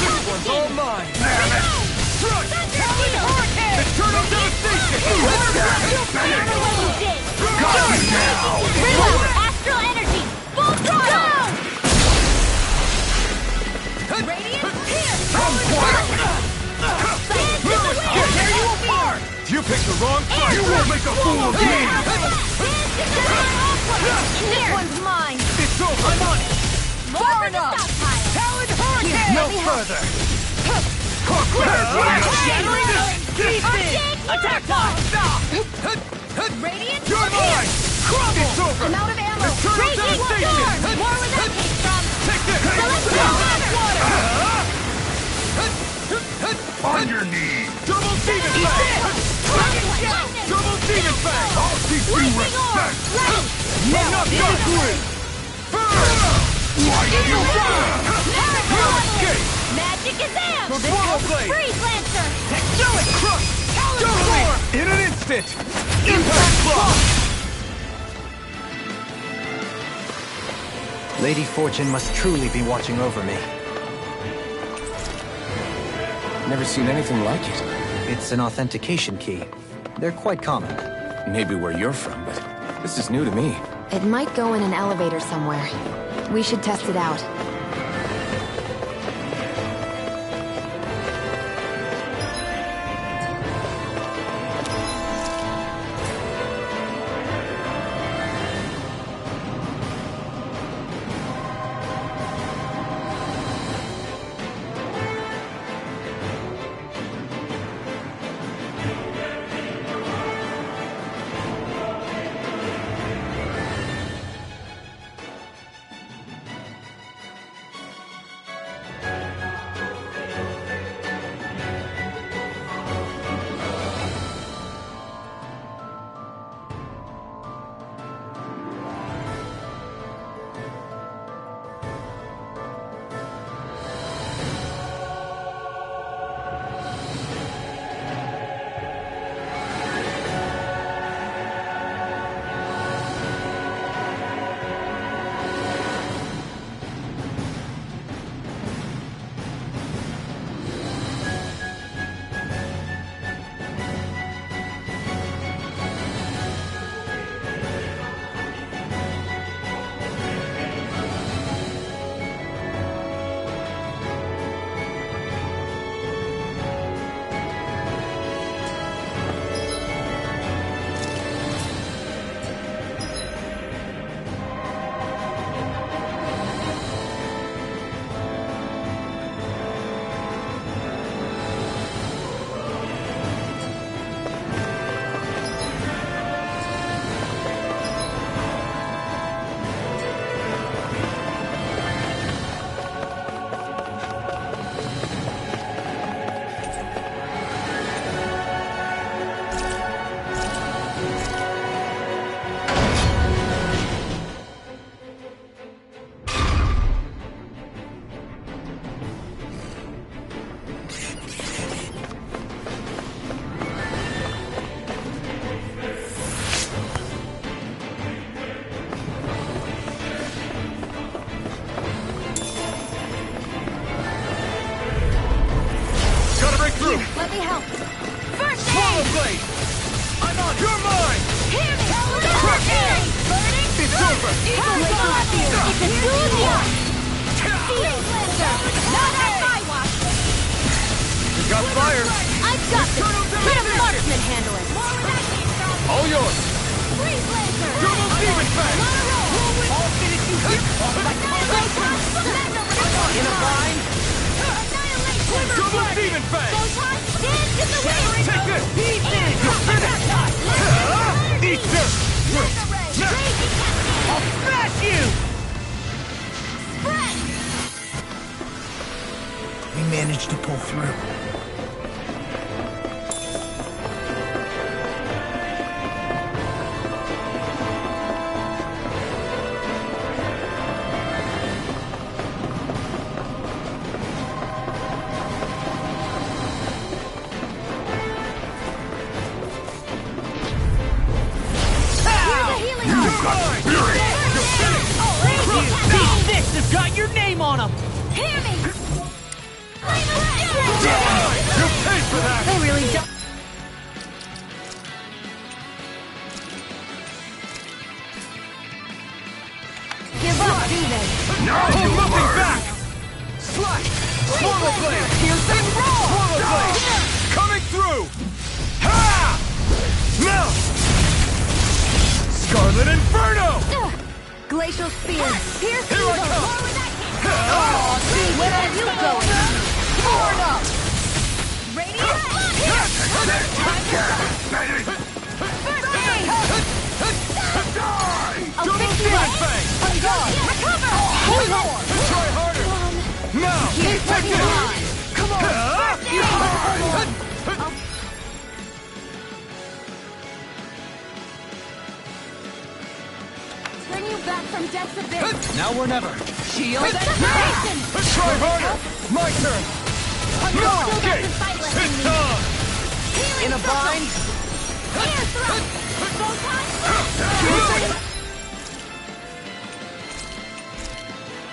This one's all mine! Crush! Eternal devastation! Got you now! Astral Energy! Full throttle! Far enough! Talon Hurricane! No further! Attack time! Radiant! You're mine! Crumble! It's over! I'm out of ammo! Eternal Raging devastation! storm! More where that came from! Take this! On your knees! Double demon fang! Double demon fang! I'll teach you respect! I'm not done with! Like you will escape! Magic is am! Swallow blade! Freeze Lancer! Do it! Crush! Double in an instant! Impact block! Lady Fortune must truly be watching over me. Never seen anything like it. It's an authentication key. They're quite common. Maybe where you're from, but this is new to me. It might go in an elevator somewhere. We should test it out. Let me help. First Swallow aid! blade! I'm on it! You're mine! Hear me! Hurricane! Burning! It's over! It's a Julia! Freeze Lancer! Not at my watch! You got fire! I've got this! Let a marksman handle it! All yours! Freeze Lancer! Double demon fang! All finish you here! In a vine! Double demon fang! Dance in the wind! Take this! You're finished! Eat this! I'll smash you! We managed to pull through. These fists have got your name on them! Hear me! You paid for that! They really don't... Give up, do they? No! Hold nothing back! Slash! Swallow blade! Piercing roar! Swallow blade! Coming through! Ha! Melt! Scarlet Inferno! Glacial Spear! Pierce Here I evil! come! More where that came Where are you going? Forward up! I'll fix you up. On guard! Recover! Hold on! Try harder! Now! Keep working hard! Come on! Bring you back from death's abyss. Now or never. Shield and Resuscitation! Try harder! My turn! no! Okay! It's on! In a bind! Air thrust! Photon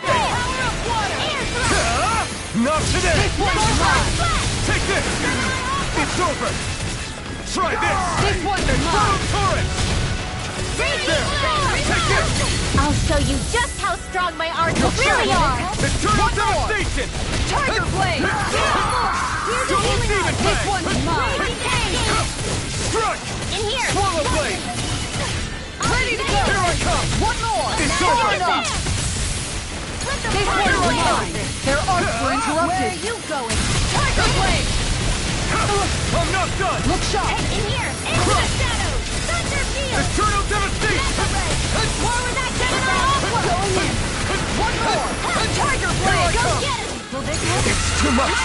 Power of water! Air thrust! Not today! This one's mine! Take this! It's over! Try this! This one's mine! Torrent! Take this! I'll show you just how strong my arms really are! Eternal devastation! Tiger blade! Double demon This fang! one's mine! Strike! In here! Swallow blade! Ready to go! Here I come! One more! It's Now over! enough! This one's mine! Their arcs were interrupted! Where are you going? Tiger blade! I'm not done! Look sharp! In here! Into the shadows! Thunder field! Eternal devastation! More with that general! Going in! One more! Tiger blade! Go get it! Will this work? It's too much!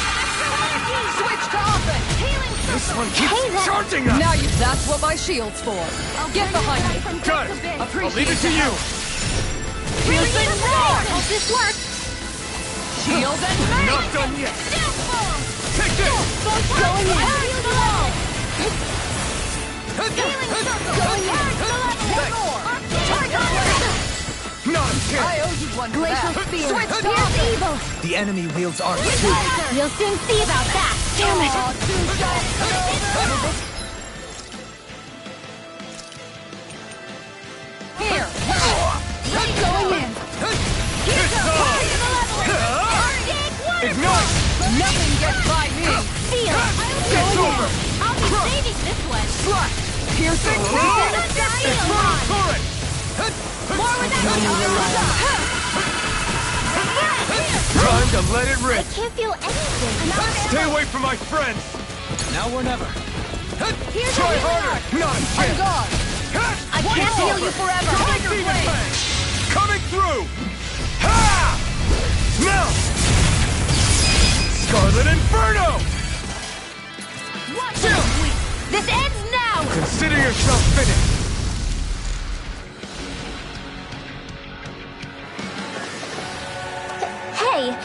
Switch to offense! Healing This circle! one keeps charging us! Now that's what my shield's for! Get behind me! Got it! I'll leave it to you! Piercing roar! Does this work? Shield and mace! Not done yet! Downfall! Take this! Going in! Healing below! Healing circle! Going in! One more! Tiger blade! Not a I chance! owe you one for Glacial that! spear! Switch to Here's offense! evil! The enemy wields arcs too. You'll soon see about that! Damn it! Aw, two shots over! Here! Going in! It's on! Ignite! Nothing gets by me! Feel! It's over! I'll be saving this one! Slash! Piercing It's on torrent! More with that Time to let it I rip! can't feel anything! Stay away from my friends! Now or never. Here's Try a healing harder! arc! Not a On chance! guard! I can't heal you forever! Double demon fang! Coming through! Ha! Now! Scarlet Inferno! Chill! This ends now! Consider yourself finished! Hey!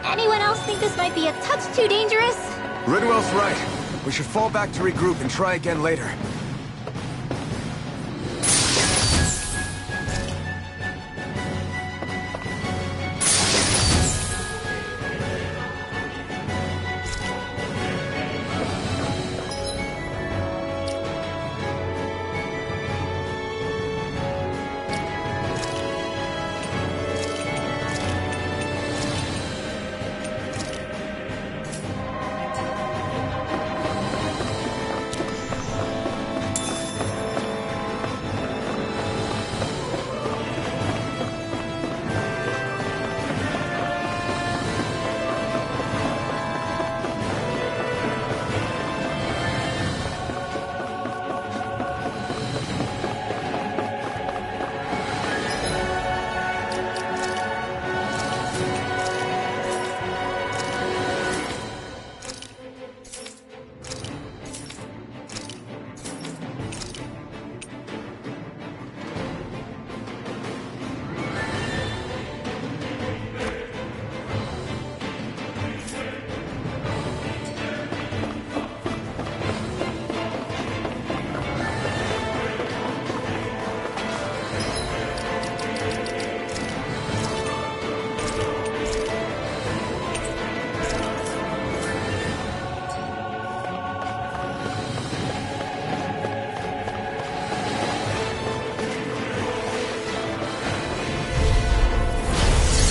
Anyone else think this might be a touch too dangerous? Ridwell's right. We should fall back to regroup and try again later.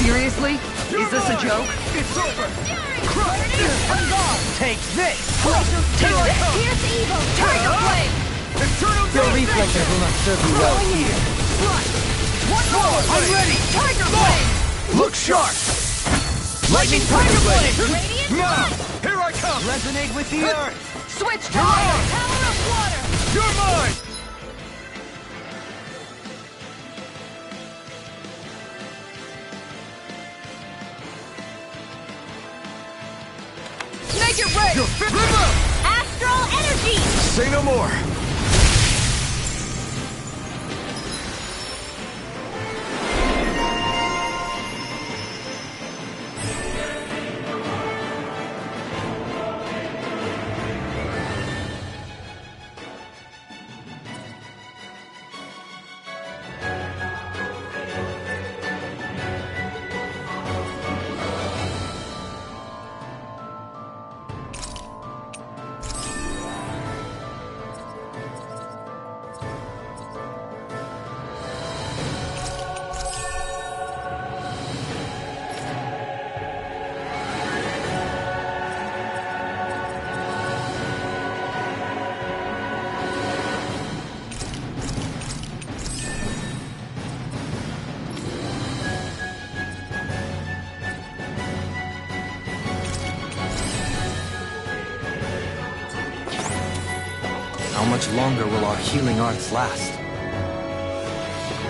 Seriously? Is this a joke? It's over! On guard! Take this! Take this! Here's evil! Tiger blade! Eternal Your devastation! reflexes will not serve you well here. One more! I'm ready! Tiger blade! Look sharp! Lightning Tiger Blade! Now! Here I come! Resonate with the earth! Switch to fire! Power of water! You're mine! Make it rain! Astral energy! Say no more! How much longer will our healing arts last?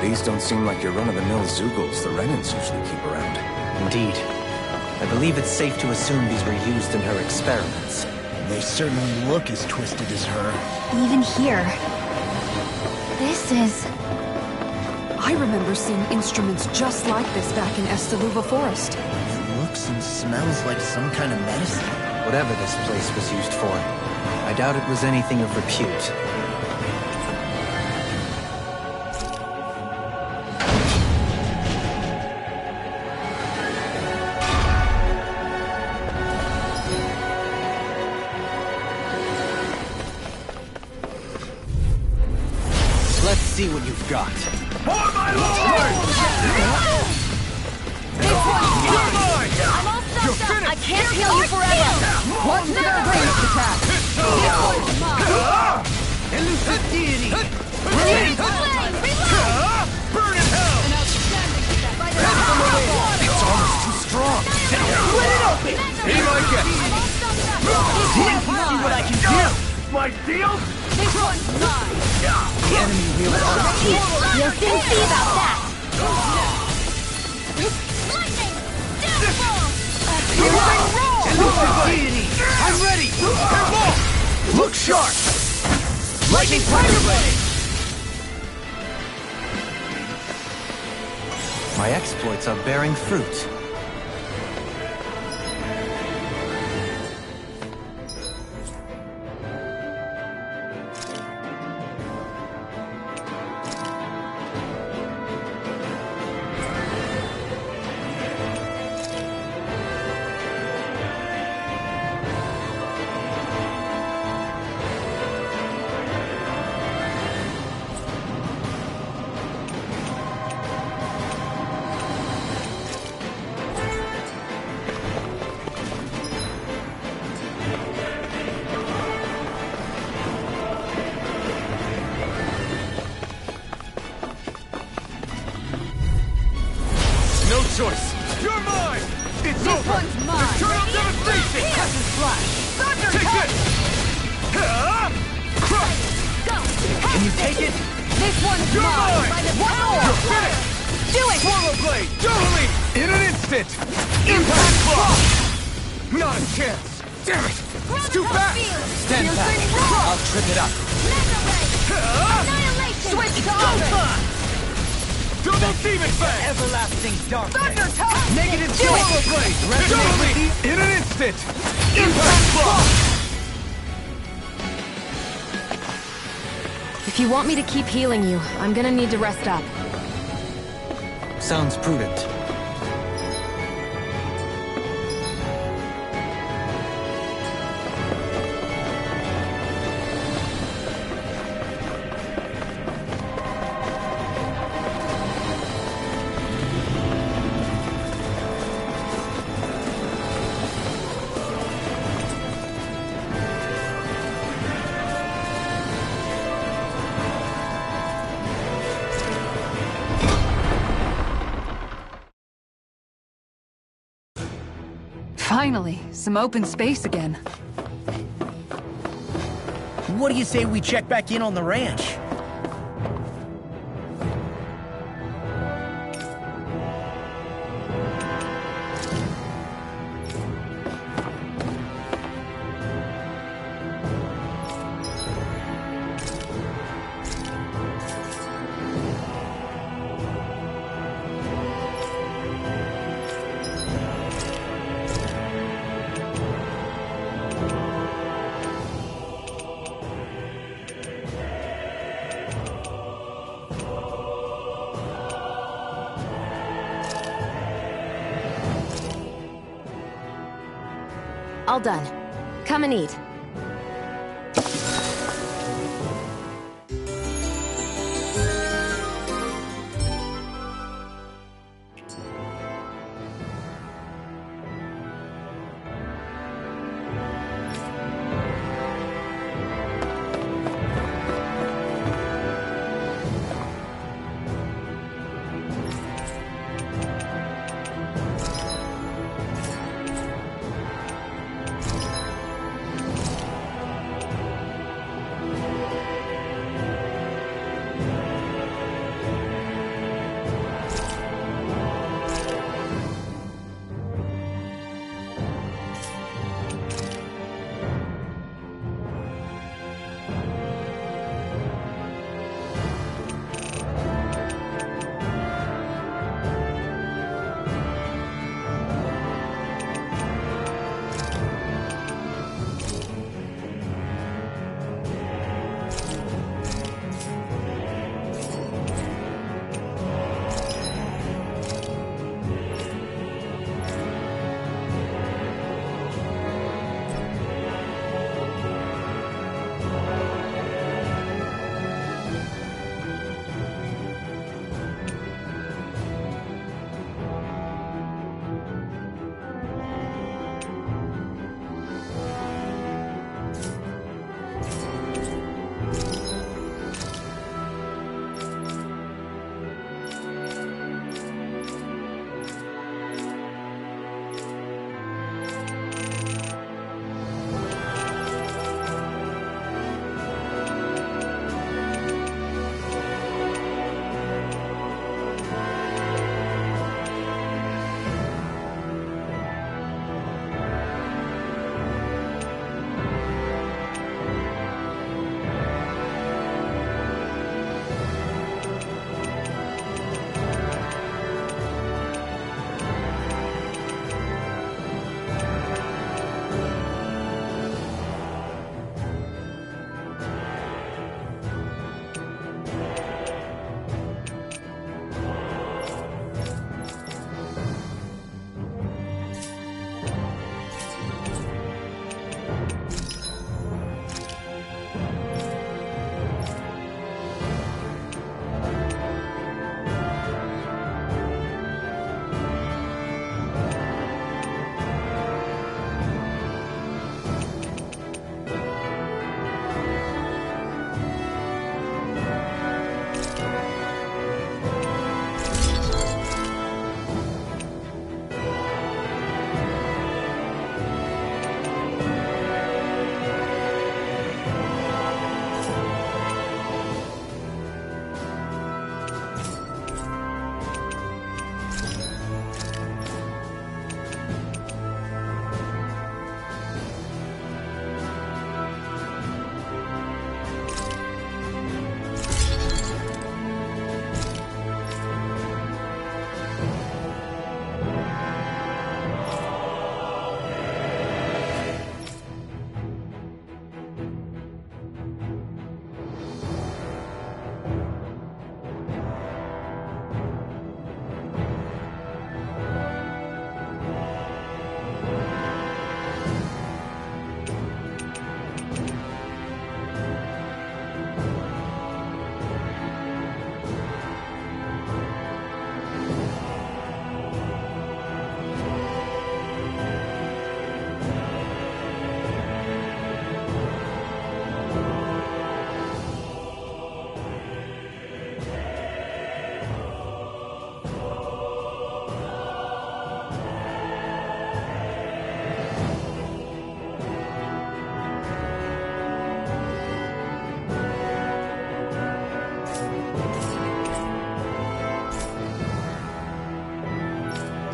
These don't seem like your run-of-the-mill Zeugles the Renans usually keep around. Indeed. I believe it's safe to assume these were used in her experiments. They certainly look as twisted as her. Even here. This is... I remember seeing instruments just like this back in Estaluva Forest. It looks and smells like some kind of medicine. Whatever this place was used for, I doubt it was anything of repute. Let's see what you've got. For my lord! You're mine! I'm all You're stuffed up! finished! I can't heal you forever! What's their ranged attack? Elusive deity! Burn Burn in hell! It's almost too strong. Split it open! Be my guest. See what I can do! My deal? This one's mine! The enemy wields arts. You'll soon see about that! Elusive deity! I'm ready! Look sharp! Lightning Tiger Blade! My exploits are bearing fruit. No choice. You're mine! It's This over! one's mine! Eternal devastation! Crescent Flash! Take this! Crush! Can you take it? This one's You're mine! mine! By the power You're of water! finished! Do it! Swallow Blade! Totally! In an instant! Impact Claw! Not a chance! Damn it! It's too fast! Stand back. I'll trip it up. Switch to Ultra! Double Demon Fang! Everlasting darkness. Thunder Touch! Negative Do it! Swallow Blade! Totally! In an instant! Impact Claw! If you want me to keep healing you, I'm gonna need to rest up. Sounds prudent. Finally, some open space again. What do you say we check back in on the ranch? All done. Come and eat.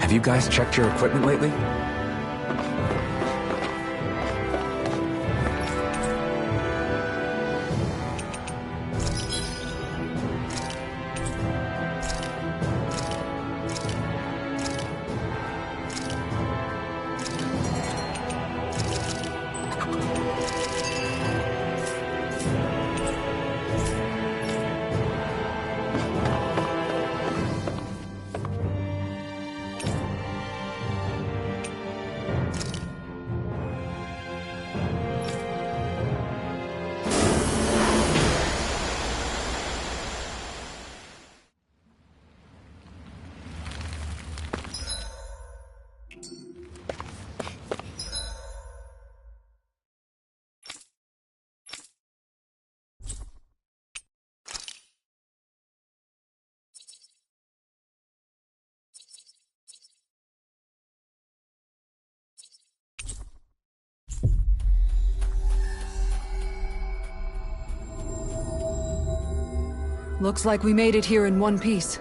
Have you guys checked your equipment lately? Looks like we made it here in one piece.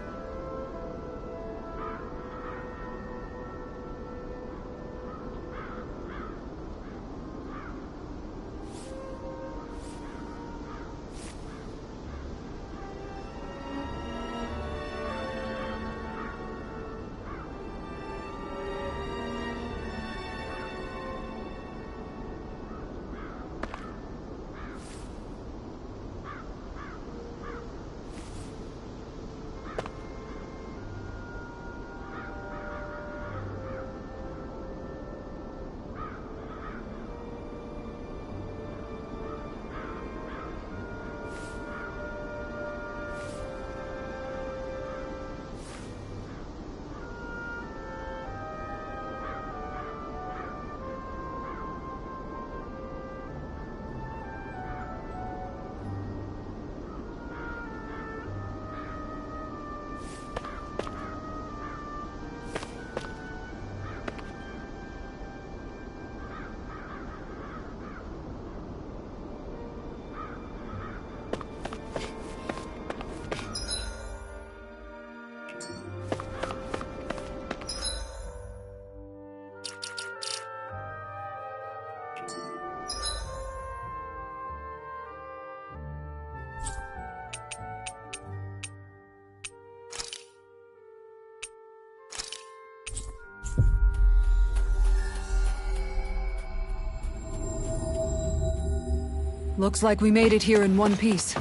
Looks like we made it here in one piece.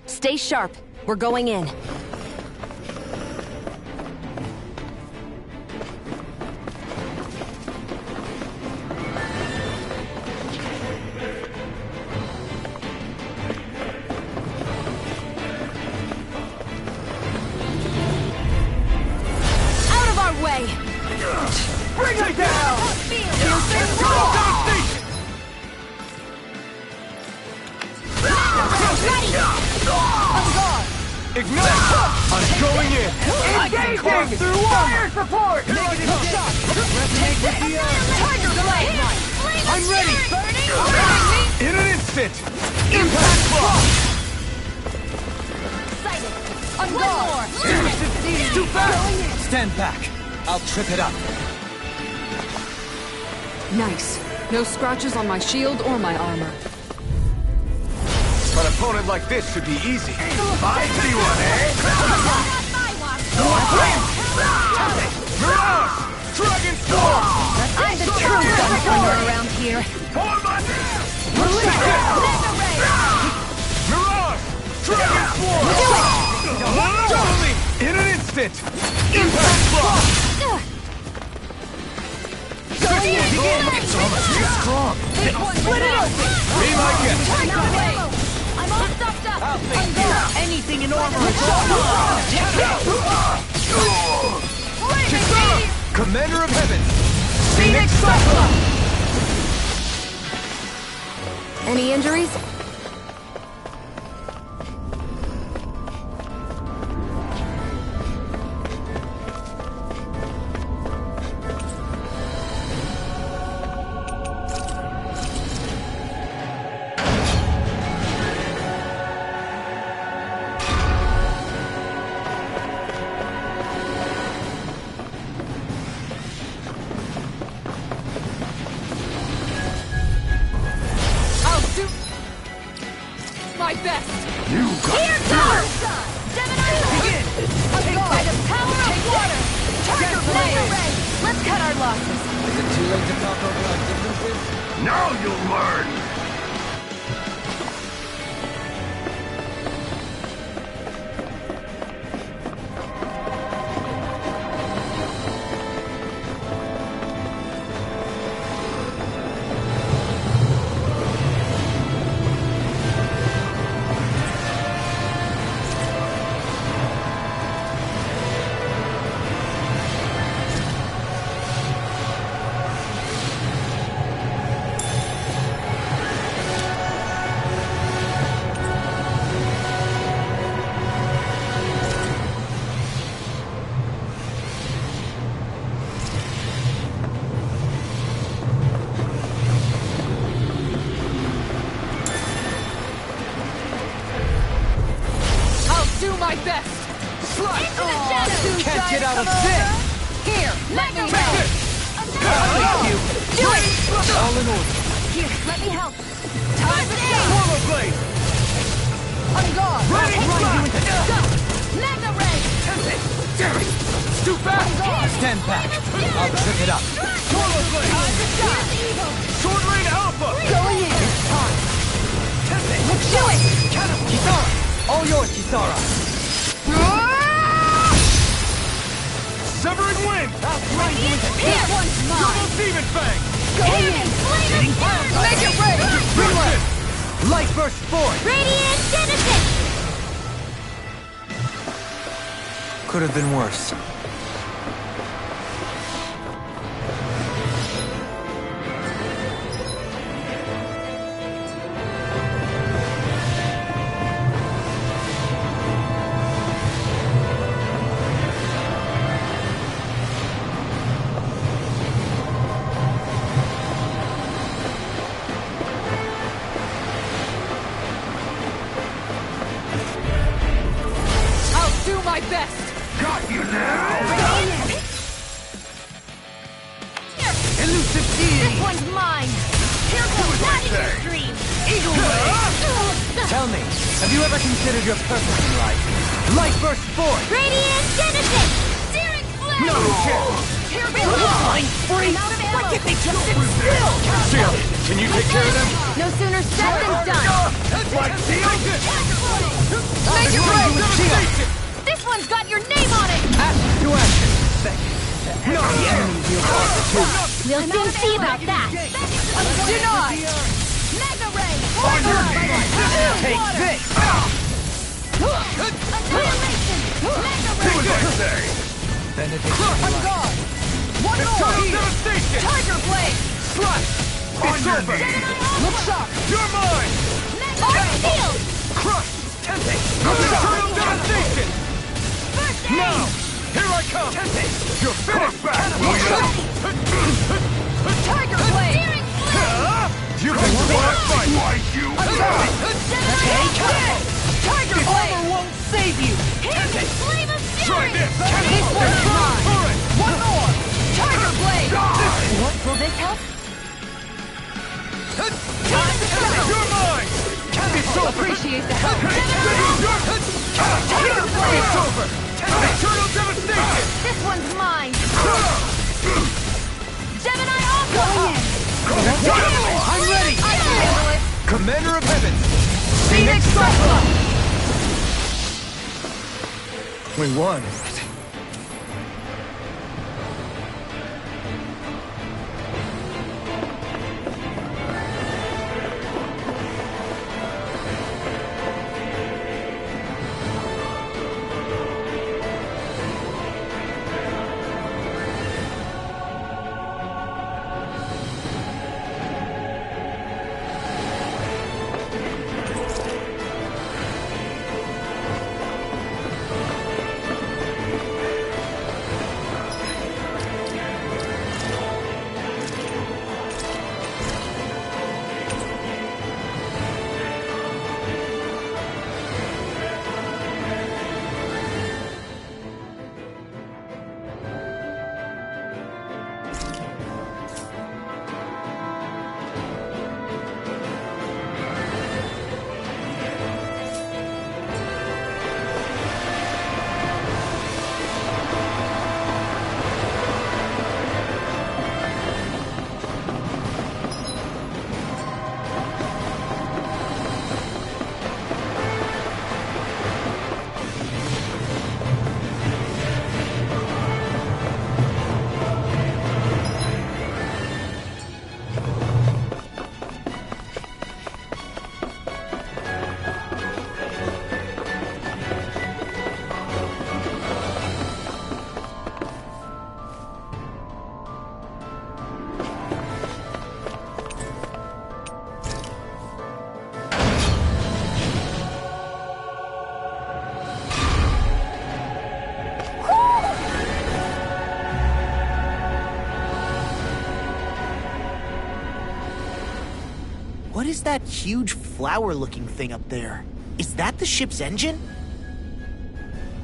Stay sharp. We're going in. Bring it down! Ignite! I'm going in! Engaging! Fire support! Negative shot! Resonate with the Tiger Blade! I'm ready! In an instant! Impact block! Sighted! On guard! Too fast! Stand back. I'll trip it up. Nice. No scratches on my shield or my armor. An opponent like this should be easy. I see one, eh? Mirage! Dragon Storm! I'm the true gunfighter around here. Mirage! Dragon Storm! In an instant! Impact block! It's almost too strong! Split it open! Be my guest! I'm all stuffed up! Anything in armor is Chisara! Commander of Heaven! Phoenix Cyclone! Any injuries? cut our losses. Is it too late to talk over our differences? Now you'll learn! My best! Slide! Into the shadows! Can't get out of this! Here, let me help! Thank you! Do it! All in order. Here, let me help! Time to go! Swallow blade! On guard! Ready! Go! Mega ray! Damn it! It's too fast! Stand back! I'll trip it up. Swallow blade! Sword rain alpha! Going in! It's time! Let's do it! Kisara! All yours, Kisara! Severing wind! I'll blind you with a This one's mine! Double demon fang! Going in! Flame of fury! Make it ready! Reload! Light burst forth! Radiant Genesis! Could have been worse. My best! Got you now! Elusive deity! This one's mine! Here goes that extreme! Eagle ray! Tell me, have you ever considered your purpose in life? Light burst forth! Radiant Genesis! Searing flame! No chance! Here goes mine! Free! I'm out of ammo! Why can't they just sit still? Seal, can you take care of them? No sooner said than done! Like Seal? Make it Seal! This one's got your name on it! Action to action! No, the enemy will too. We'll soon see about that. Denied! Mega ray! Take this! Annihilation! Mega Do as I ray! say! Benediction. On guard! One more! Devastation! Tiger blade! Slash! It's your over! knees. Look sharp! You're mine! Mega ray! Shield! Crush! Tempting! Eternal devastation! Now! Here I come! You're finished! Tiger blade! You can survive fight! Why you? Tiger This blade! armor won't save you! Flame of Try fury! this! This one's mine! One more! Tiger blade! What? Will this help? You're mine! It's over! Appreciate the help! Tiger blade! It's over! Eternal devastation! This one's mine! Gemini Aqua! I'm ready! I can handle it! Commander of Heavens! Phoenix Cyclone! We won. What is that huge flower-looking thing up there? Is that the ship's engine?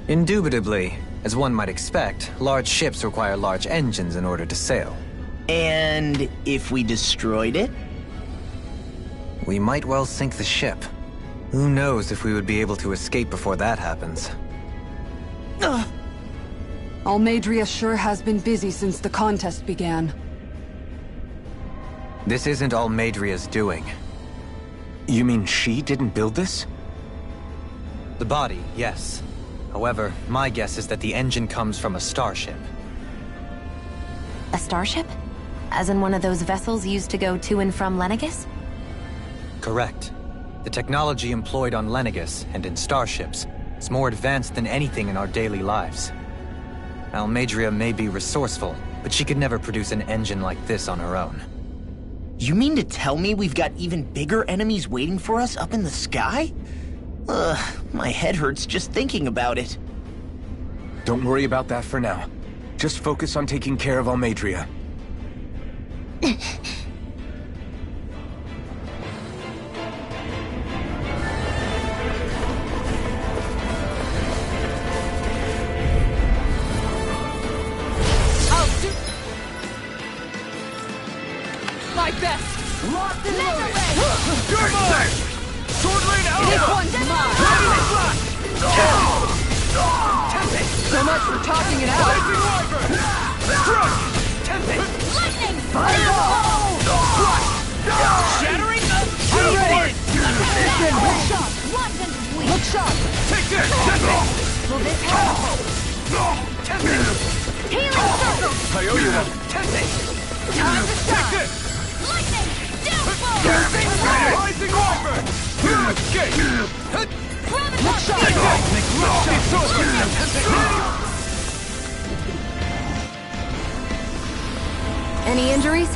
Indubitably. As one might expect, large ships require large engines in order to sail. And if we destroyed it? We might well sink the ship. Who knows if we would be able to escape before that happens. Almadria sure has been busy since the contest began. This isn't Almadria's doing. You mean she didn't build this? The body, yes. However, my guess is that the engine comes from a starship. A starship? As in one of those vessels used to go to and from Lenegis? Correct. The technology employed on Lenegis and in starships is more advanced than anything in our daily lives. Almadria may be resourceful, but she could never produce an engine like this on her own. You mean to tell me we've got even bigger enemies waiting for us up in the sky? My head hurts just thinking about it. Don't worry about that for now. Just focus on taking care of Almadria. I'll do my best. Locked and Laser loaded. ray. You're mine. Sword lane out. This one's mine. So much for talking it out. Blazing Wyvern. Struck. Lightning. Shattering. I'm ready. Look sharp. Once and sweet. Look sharp. Take this. Will this help? Healing circle. I owe you one. Time to Take shine. this. Lightning. Downfall. Rising Wyvern. Escape. Any injuries?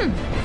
Hmm.